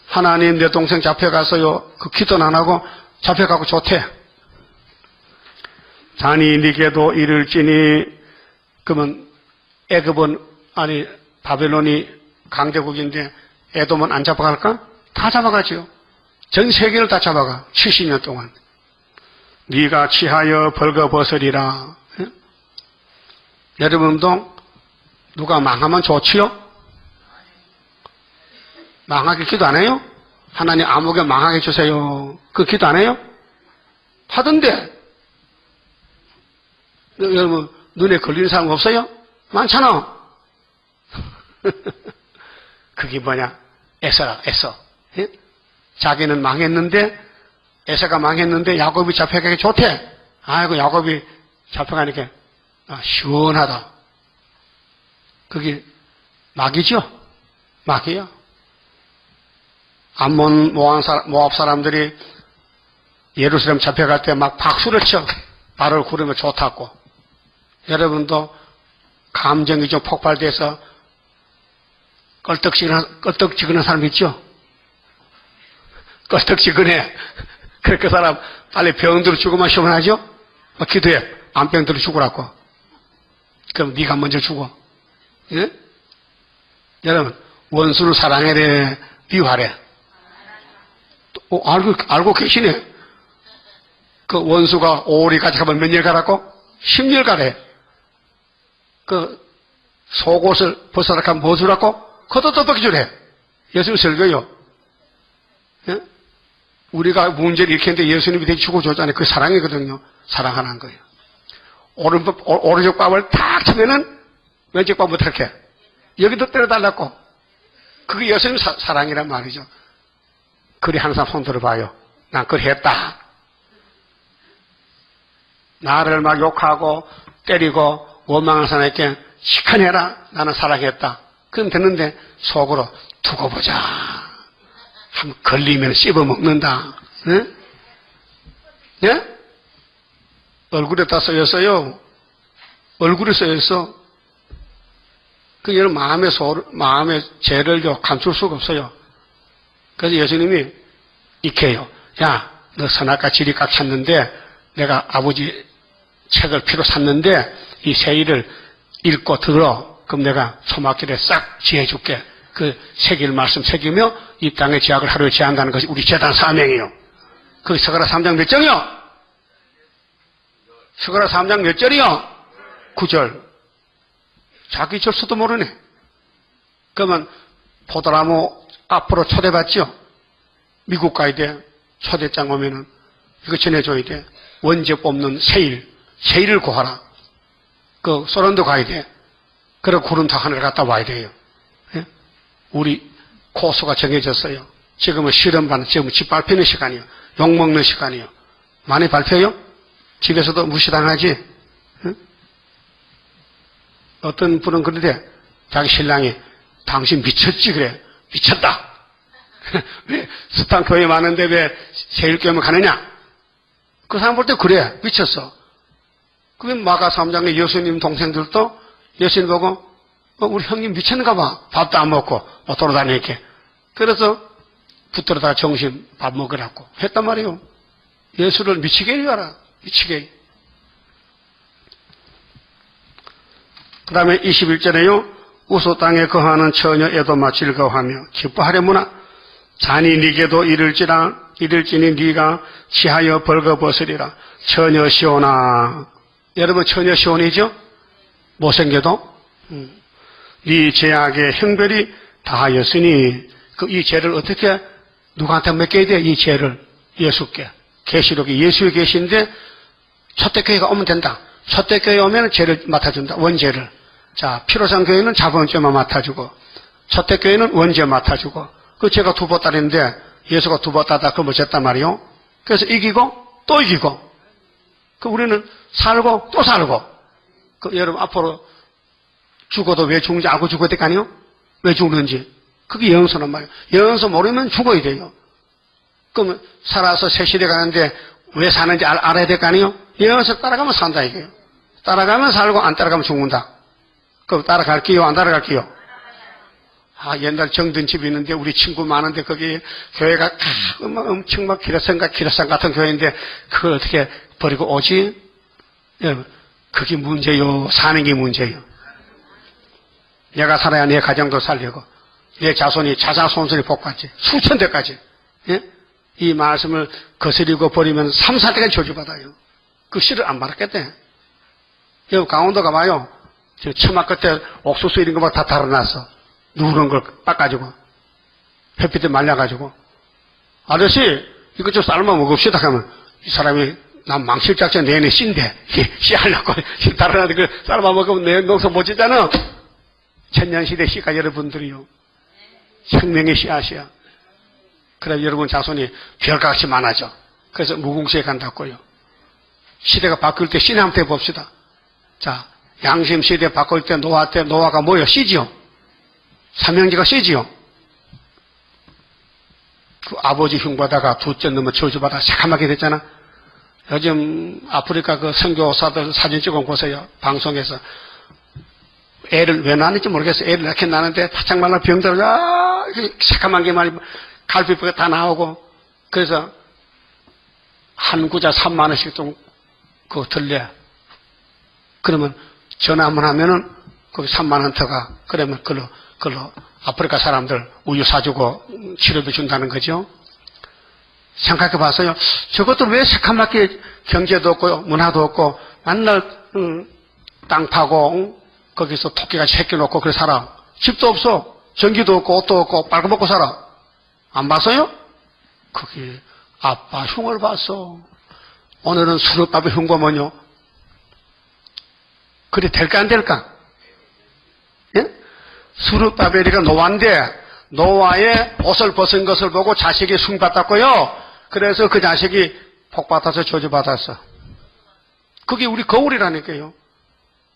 하나님 내 동생 잡혀가서요. 그 기도는 안 하고 잡혀가고 좋대. 자니 니게도 이를지니 그러면 애굽은 아니 바벨론이 강대국인데 에돔은 안 잡아갈까? 다 잡아가지요. 전 세계를 다 잡아가. 70년 동안. 네가 취하여 벌거벗으리라. 예? 여러분도 누가 망하면 좋지요? 망하게 기도 안 해요? 하나님 아무게 망하게 해주세요. 그 기도 안 해요? 하던데. 여러분 눈에 걸리는 사람 없어요? 많잖아. 그게 뭐냐? 에서라, 에서. 예? 자기는 망했는데 에서가 망했는데 야곱이 잡혀가기 좋대. 아이고 야곱이 잡혀가니까 시원하다. 그게 마귀죠? 마귀야. 암몬 모압 사람들이 예루살렘 잡혀갈 때 막 박수를 쳐. 발을 구르면 좋다고. 여러분도 감정이 좀 폭발돼서 껄떡지근한 사람 있죠? 껄떡지근해. 그러니까 그 사람 빨리 병들어 죽으면 시원하죠? 기도해. 암병들어 죽으라고. 그럼 네가 먼저 죽어. 예? 여러분 원수를 사랑해야 돼? 비화래. 알고 계시네. 그 원수가 오리 가져가면 몇 년 가라고? 10년 가래. 그 속옷을 벗어라 하면 뭐 주라고? 그것도 떡볶이 주래. 예수님 설교요. 예? 우리가 문제를 일으켰는데 예수님이 대신 주고 줬잖아요. 그게 사랑이거든요. 사랑하는 거예요. 오른쪽 밥을 탁 치면은 왼쪽 밥 못할게. 여기도 때려달라고. 그게 예수님 사랑이란 말이죠. 그리 항상 손 들어봐요. 난 그리 했다. 나를 막 욕하고 때리고 원망한 사람에게 시큰해라. 나는 사랑했다. 그럼 됐는데 속으로 두고 보자. 한번 걸리면 씹어먹는다. 네? 네? 얼굴에다 써였어요. 얼굴에 써였어. 그 여러분 마음의 죄를 감출 수가 없어요. 그래서 예수님이 익혀요. 야, 너 선악과 지리값 찾는데 내가 아버지 책을 피로 샀는데 이 세일을 읽고 들어. 그럼 내가 소막길에 싹 지어줄게. 그 새길 말씀 새기며 이 땅의 죄악을 하루에 제한다는 것이 우리 재단 사명이요. 그 스가랴 3장 몇 절이요? 스가랴 3장 몇 절이요? 9절. 자기 절수도 모르네. 그러면 포도나무 앞으로 초대받죠? 미국 가야 돼. 초대장 오면은 이거 전해줘야 돼. 원재 뽑는 세일을 구하라. 그 소련도 가야 돼. 그리고 구름타 하늘을 갔다 와야 돼요. 예? 우리 코스가 정해졌어요. 지금은 실험반, 지금 집 발표하는 시간이요. 욕먹는 시간이요. 많이 발표해요? 집에서도 무시당하지? 예? 어떤 분은 그런데 자기 신랑이 당신 미쳤지 그래. 미쳤다. 왜 스탄 교회 많은데 왜 세일교회만 가느냐? 그 사람 볼 때 그래. 미쳤어. 그게 마가 3장에 예수님 동생들도 예수님 보고 우리 형님 미쳤는가 봐. 밥도 안 먹고 돌아다니게. 그래서 붙들어다가 정신 밥 먹으라고 했단 말이에요. 예수를 미치게 해줘라. 미치게. 그 다음에 21절에요. 우소 땅에 거하는 처녀 에도마 즐거워하며 기뻐하려무나 잔인이게도 이를지니 네가 취하여 벌거벗으리라. 처녀 시온아. 여러분 처녀 시온이죠? 못생겨도 네 죄악의 형벌이 다하였으니 이 죄를 어떻게 누구한테 맡겨야 돼? 이 죄를 예수께. 계시록에 예수에 계신데 초대교회가 오면 된다. 초대교회 오면 죄를 맡아준다. 원죄를. 자, 피로상 교회는 자본죄만 맡아주고 초대교회는 원죄 맡아주고 그 죄가 두 번 따르는데 예수가 두 번 따다 그걸 못했단 말이요. 그래서 이기고 또 이기고 그 우리는 살고 또 살고 그 여러분 앞으로 죽어도 왜 죽는지 알고 죽어야 될 거 아니에요? 왜 죽는지. 그게 영성란 말이에요. 영성 모르면 죽어야 돼요. 그러면 살아서 새 시대 가는데 왜 사는지 알아야 될 거 아니에요? 영성 따라가면 산다 이게요. 따라가면 살고 안 따라가면 죽는다. 그럼 따라갈게요? 안 따라갈게요? 옛날 정든 집이 있는데 우리 친구 많은데 거기 교회가 엄청 막 기라산 같은 교회인데 그걸 어떻게 버리고 오지? 여러분, 그게 문제요. 사는 게 문제요. 내가 살아야 내 가정도 살려고 내 자손이 자자손손이 복받지. 수천 대까지. 예? 이 말씀을 거스리고 버리면 3, 4대까지 저주받아요. 그 씨를 안 받았겠대. 여기 강원도 가봐요. 저 처마 끝에 옥수수 이런 거 막 다 달아놨어. 누런 걸 깎아가지고 햇빛에 말려가지고 아저씨 이거 좀 삶아 먹읍시다 하면 이 사람이 난 망실작전 내내 씨인데 씨 하려고 씨 달아놨는데 그 삶아 먹으면 내 농사 못 짓잖아. 천년시대 씨가 여러분들이요. 생명의 씨앗이야. 그래 여러분 자손이 별같이 많아져. 그래서 무궁시에 간다고요. 시대가 바뀔 때 씨는 한번 해봅시다. 자, 양심 시대 바꿀 때 노아가 뭐예요? 씨지요. 삼형제가 씨지요. 그 아버지 흉받다가 둘째 놈은 저주받아 새까맣게 됐잖아. 요즘 아프리카 그 선교사들 사진 찍어 보세요. 방송에서. 애를 왜 낳는지 모르겠어. 애를 낳게 낳는데 바짝 말라 병들어. 새까만 게 말이 갈비뼈가 다 나오고. 그래서 한 구자 3만 원씩 좀 그거 들래. 그러면 전화 한번 하면은 거기 3만 원 더 가. 그러면 그걸로 아프리카 사람들 우유 사주고 치료도 준다는 거죠. 생각해 봤어요. 저것들 왜 새카맣게 경제도 없고 문화도 없고 맨날 땅 파고 거기서 토끼같이 새끼놓고 그래 살아. 집도 없어. 전기도 없고 옷도 없고 빨고 먹고 살아. 안 봤어요? 거기 아빠 흉을 봤어. 오늘은 수르밥의 흉고면요. 그래 될까 안 될까? 예? 수르바벨이가 노아인데 노아의 옷을 벗은 것을 보고 자식이 숭받았고요. 그래서 그 자식이 복받아서 저주받았어. 그게 우리 거울이라니까요.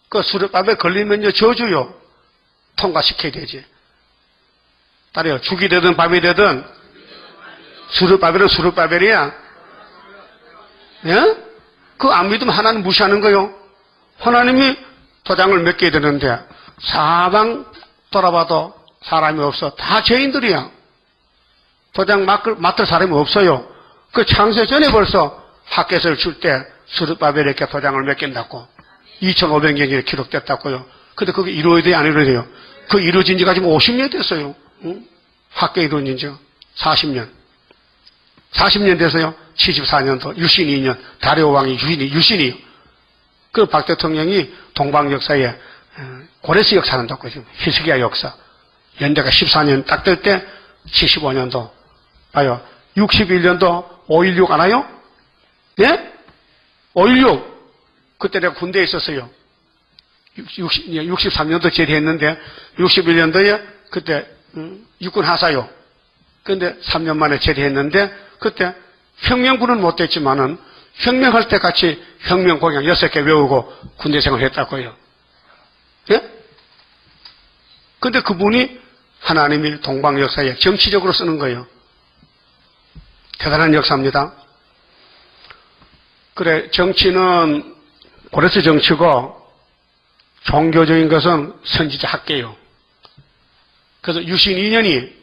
그 수르바벨 걸리면요 저주요. 통과시켜야 되지. 딸이요. 죽이 되든 밥이 되든 수르바벨은 수르바벨이야. 예? 그거 안 믿으면 하나님 무시하는 거요. 하나님이 도장을 맺게 되는데 사방 돌아봐도 사람이 없어. 다 죄인들이야. 도장 맡을 사람이 없어요. 그 창세 전에 벌써 핫겟을 줄 때 수르바벨에게 도장을 맡긴다고 2500년이 기록됐다고요. 근데 그게 이루어야 돼요? 안 이루어야 돼요? 그 이루어진 지가 지금 50년 됐어요. 응? 핫겟 이루어진 지가 40년. 40년 돼서요. 74년도 유신 2년 다리오 왕이 유신이요. 그 박 대통령이 동방 역사에 고레스 역사는 뒀고 지금 히스기야 역사 연대가 14년 딱 될 때 75년도 봐요. 61년도 5.16 알아요? 예? 5.16 그때 내가 군대에 있었어요. 63년도 제대했는데 61년도에 그때 육군 하사요. 근데 3년 만에 제대했는데 그때 혁명군은 못 됐지만은 혁명할 때 같이 혁명 공약 6개 외우고 군대 생활을 했다고요. 예? 근데 그분이 하나님이 동방 역사에 정치적으로 쓰는 거예요. 대단한 역사입니다. 그래, 정치는 고레스 정치고 종교적인 것은 선지자 학계요. 그래서 유신 2년이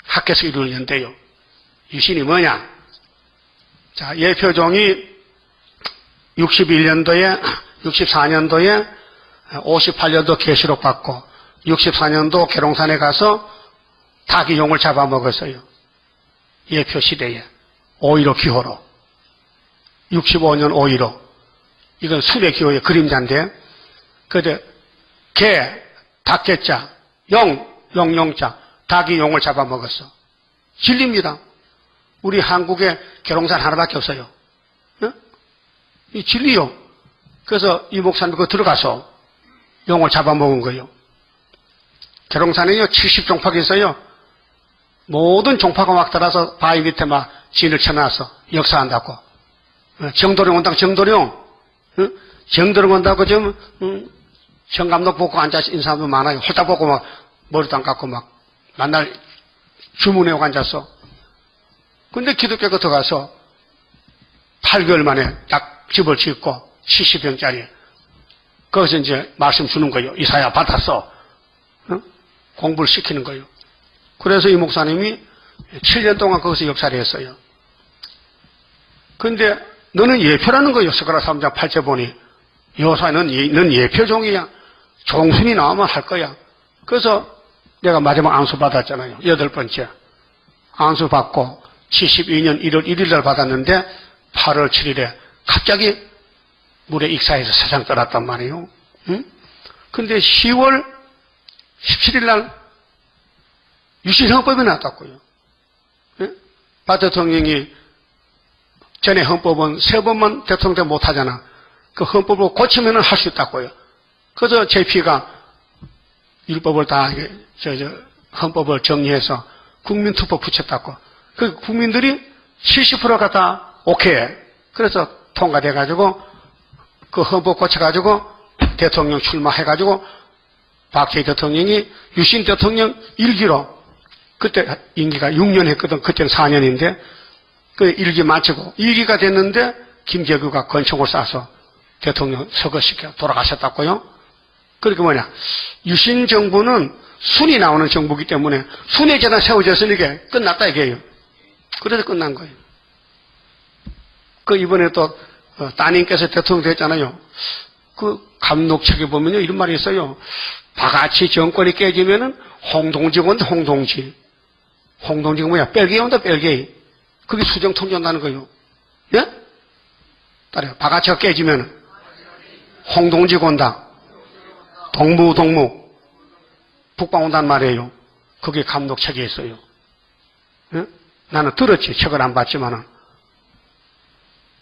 학계에서 이루어진대요. 유신이 뭐냐? 자, 예표종이 61년도에, 64년도에 58년도 계시록 받고 64년도 계룡산에 가서 닭이 용을 잡아먹었어요. 예표 시대에 5.15 기호로 65년 5.15 이건 술의 기호의 그림자인데 그때 개, 닭개자, 용자 닭이 용을 잡아먹었어. 진리입니다. 우리 한국에 계룡산 하나밖에 없어요. 네? 이 진리요. 그래서 이 목사님 그 들어가서 용을 잡아먹은 거예요. 계룡산에요 70종파가 있어요. 모든 종파가 막 들어서 바위 밑에 막 진을 쳐놔서 역사한다고. 정도령 온다고 정도령. 정도령 온다고 지금 정감독 보고 앉아서 있는 사람도 많아요. 홀딱 보고 막 머리도 안 깎고 막 만날 주문해오고 앉았어. 근데 기독교가 들어가서 8개월 만에 딱 집을 짓고 70평짜리 거기서 이제 말씀 주는 거예요. 이사야 받았어. 공부를 시키는 거예요. 그래서 이 목사님이 7년 동안 거기서 역사를 했어요. 근데 너는 예표라는 거예요. 스가랴 3장 8절 보니 여호수아는 넌 예표종이야. 종순이 나오면 할 거야. 그래서 내가 마지막 안수 받았잖아요. 8번째 안수 받고 72년 1월 1일 날 받았는데 8월 7일에 갑자기 물에 익사해서 세상 떠났단 말이에요. 응? 근데 10월 17일 날 유신헌법이 나왔다고요. 응? 박 대통령이 전에 헌법은 3번만 대통령 때 못하잖아. 그 헌법을 고치면 할 수 있다고요. 그래서 JP가 율법을 다 헌법을 정리해서 국민투표 붙였다고. 그 국민들이 70%가 다 오케이. 그래서 통과돼가지고 그 헌법 고쳐가지고 대통령 출마해가지고 박정희 대통령이 유신 대통령 1기로 그때 임기가 6년 했거든. 그때는 4년인데 그 1기 마치고 2기가 됐는데 김재규가 권총을 쏴서 대통령 서거시켜 돌아가셨다고요. 그러니까 뭐냐 유신 정부는 순이 나오는 정부이기 때문에 순의 재단 세워졌으니까 끝났다 이게요. 그래서 끝난 거예요. 그 이번에 또 따님께서 대통령 됐잖아요. 그 감독책에 보면요 이런 말이 있어요. 바가지 정권이 깨지면은 홍동지군데 홍동지. 홍동지가 뭐야? 뺄개이 온다, 뺄개이. 그게 수정 통제한다는 거예요. 예? 따라요. 바가지가 깨지면 홍동지 온다. 동무. 북방 온단 말이에요. 그게 감독책에 있어요. 예? 나는 들었지. 책을 안 봤지만은.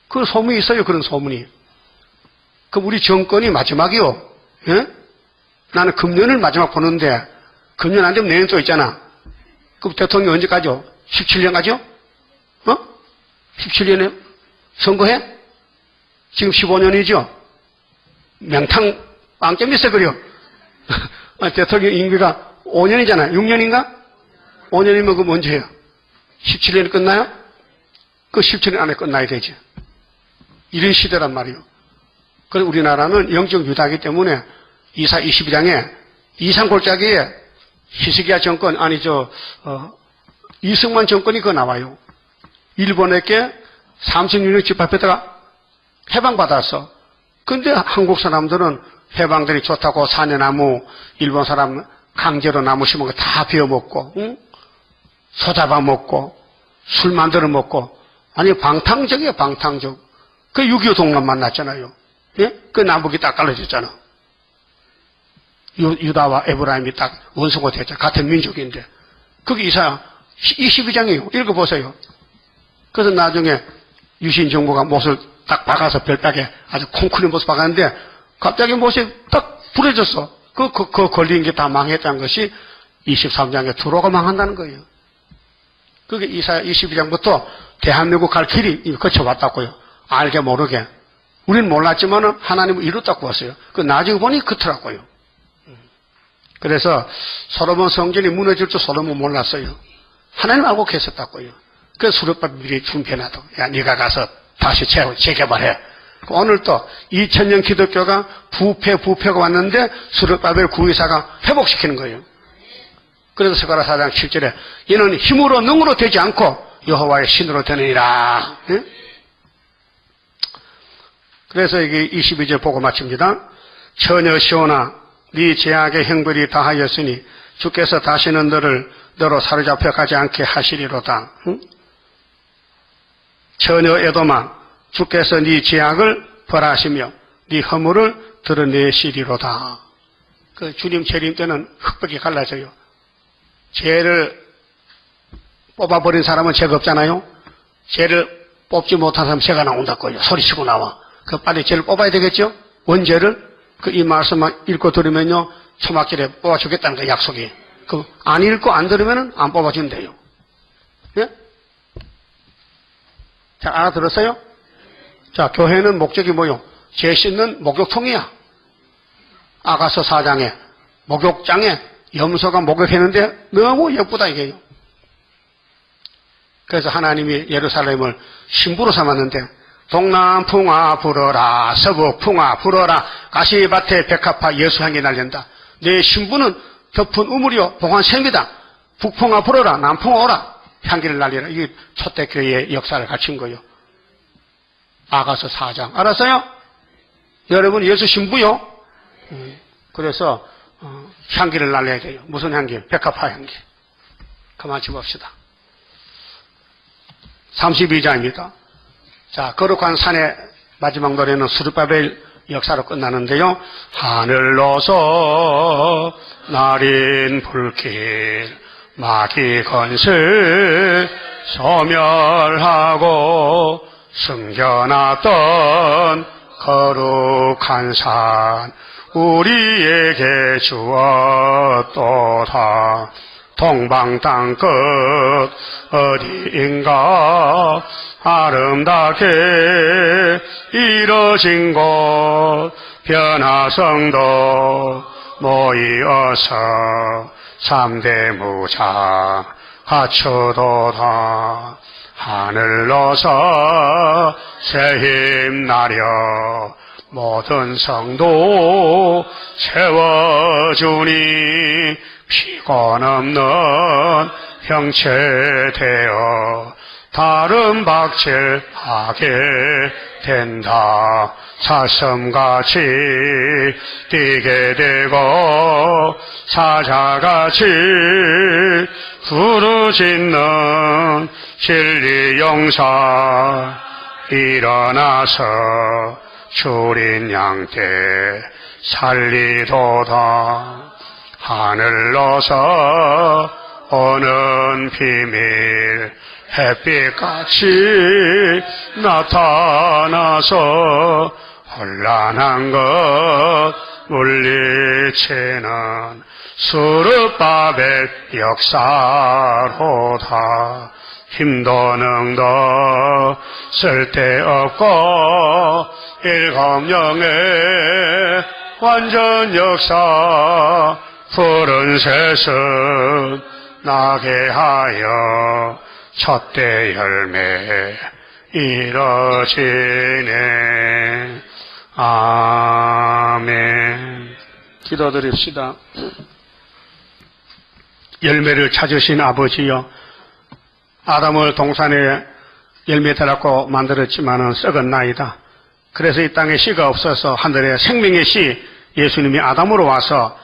그 소문이 있어요. 그런 소문이. 그럼 우리 정권이 마지막이요. 예? 나는 금년을 마지막 보는데, 금년 안 되면 내년 또 있잖아. 그럼 대통령 언제까지요? 17년 가죠? 17년에 선거해? 지금 15년이죠? 명탕 빵점 있어, 그래요. 대통령 임기가 5년이잖아요. 6년인가? 5년이면 그럼 언제 해요? 17년이 끝나요? 그 17년 안에 끝나야 되지. 이런 시대란 말이에요. 그래서 우리나라는 영적 유다이기 때문에 이사 22장에 이산골짜기에 히스기야 정권, 이승만 정권이 그거 나와요. 일본에게 36년 집합했다가 해방받았어. 근데 한국 사람들은 해방들이 좋다고 사내나무, 일본 사람 강제로 나무 심은 거 다 베어먹고, 응? 소 잡아먹고, 술 만들어 먹고, 아니, 방탕적이에요, 방탕적. 그 6.25 동란 만났잖아요. 예? 그 남북이 딱 갈라졌잖아. 유다와 에브라임이 딱 원수가 됐죠. 같은 민족인데. 그게 이사야 22장이에요. 읽어보세요. 그래서 나중에 유신 정부가 못을 딱 박아서 별따게 아주 콩쿠리 못을 박았는데 갑자기 못이 딱 부러졌어. 그 걸린 게 다 망했다는 것이 23장에 두로가 망한다는 거예요. 그게 이사야 22장부터 대한민국 갈 길이 거쳐왔다고요. 알게 모르게. 우리는 몰랐지만은 하나님은 이뤘다고 왔어요. 그 나중에 보니 그렇더라고요. 그래서 솔로몬 성전이 무너질 줄 솔로몬 몰랐어요. 하나님 알고 계셨다고요. 그래서 수르바벨이 준비해놔도 야 네가 가서 다시 재개발해. 오늘 또 2000년 기독교가 부패가 왔는데 수르바벨 구의사가 회복시키는 거예요. 그래서 스가랴 4장 7절에 이는 힘으로 능으로 되지 않고 여호와의 신으로 되느니라. 네? 그래서 이게 22절 보고 마칩니다. 처녀 시온아 네 제약의 형벌이 다하였으니 주께서 다시는 너로 사로잡혀 가지 않게 하시리로다. 응? 처녀 에돔아 주께서 네 제약을 벌하시며 네 허물을 드러내시리로다. 그 주님 재림 때는 흑백이 갈라져요. 죄를 뽑아버린 사람은 죄가 없잖아요. 죄를 뽑지 못한 사람은 죄가 나온다고요. 소리치고 나와. 그 빨리 죄를 뽑아야 되겠죠? 원죄를. 이 말씀만 읽고 들으면요, 초막절에 뽑아주겠다는 거 약속이. 안 읽고 안 들으면은 안 뽑아준대요. 예? 자, 알아들었어요? 자, 교회는 목적이 뭐요? 죄 씻는 목욕통이야. 아가서 4장에, 목욕장에 염소가 목욕했는데 너무 예쁘다 이게요. 그래서 하나님이 예루살렘을 신부로 삼았는데, 동남풍아 불어라, 서북풍아 불어라, 가시밭에 백합화 예수향기 날린다. 내 신부는 덮은 우물이요 봉환샘이다. 북풍아 불어라, 남풍아 오라, 향기를 날리라. 이게 초대교회의 역사를 갖춘 거예요. 아가서 4장. 알았어요? 여러분 예수 신부요. 그래서 향기를 날려야 돼요. 무슨 향기? 백합화 향기. 그만 집읍시다. 32장입니다. 자, 거룩한 산의 마지막 노래는 수르바벨 역사로 끝나는데요. 하늘로서 날인 불길 마귀 건슬 소멸하고 숨겨놨던 거룩한 산 우리에게 주었도다. 동방 땅끝 어디인가 아름답게 이뤄진 곳 변화성도 모이어서 3대 무장 갖추도다. 하늘로서 새힘 나려 모든 성도 채워주니 피곤 없는 형체 되어 다른 박질하게 된다. 사슴같이 뛰게 되고 사자같이 부르짖는 진리 용사 일어나서 줄인 양떼 살리도다. 하늘로서 오는 비밀 햇빛같이 나타나서 혼란한 것 물리치는 수르바벨 역사로다. 힘도 능도 쓸데없고 일검령의 완전 역사 푸른 새순 나게 하여 첫대 열매 이뤄지네. 아멘. 기도드립시다. 열매를 찾으신 아버지여, 아담을 동산에 열매 달라고 만들었지만은 썩었나이다. 그래서 이 땅에 씨가 없어서 하늘에 생명의 씨 예수님이 아담으로 와서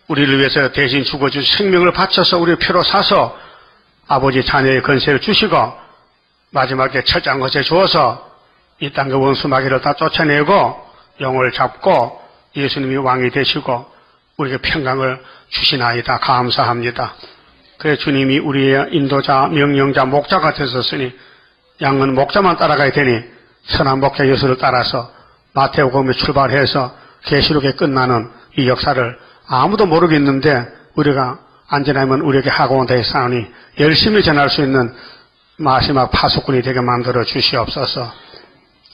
우리를 위해서 대신 죽어주신 생명을 바쳐서 우리의 피로 사서 아버지 자녀의 건세를 주시고 마지막에 철저한 것에 주어서 이 땅의 원수 마귀를 다 쫓아내고 영을 잡고 예수님이 왕이 되시고 우리에게 평강을 주시나이다. 감사합니다. 그래 주님이 우리의 인도자, 명령자, 목자가 되셨으니 양은 목자만 따라가야 되니 선한 목자 예수를 따라서 마태복음에 출발해서 계시록에 끝나는 이 역사를 아무도 모르겠는데 우리가 안전하면 우리에게 하고 온다 했사오니 열심히 전할 수 있는 마지막 파수꾼이 되게 만들어 주시옵소서.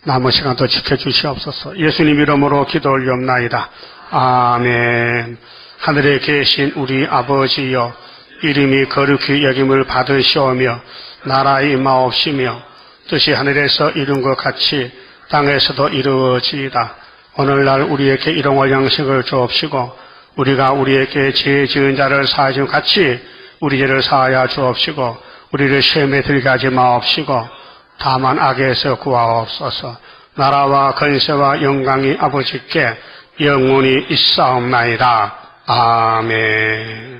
남은 시간도 지켜주시옵소서. 예수님 이름으로 기도 올리옵나이다. 아멘. 하늘에 계신 우리 아버지여, 이름이 거룩히 여김을 받으시오며 나라의 임하옵시며 뜻이 하늘에서 이룬 것 같이 땅에서도 이루어지이다. 오늘날 우리에게 일용할 양식을 주옵시고 우리가 우리에게 죄 지은 자를 사하신 것 같이 우리 죄를 사하여 주옵시고 우리를 시험에 들게 하지 마옵시고 다만 악에서 구하옵소서. 나라와 권세와 영광이 아버지께 영원히 있사옵나이다. 아멘.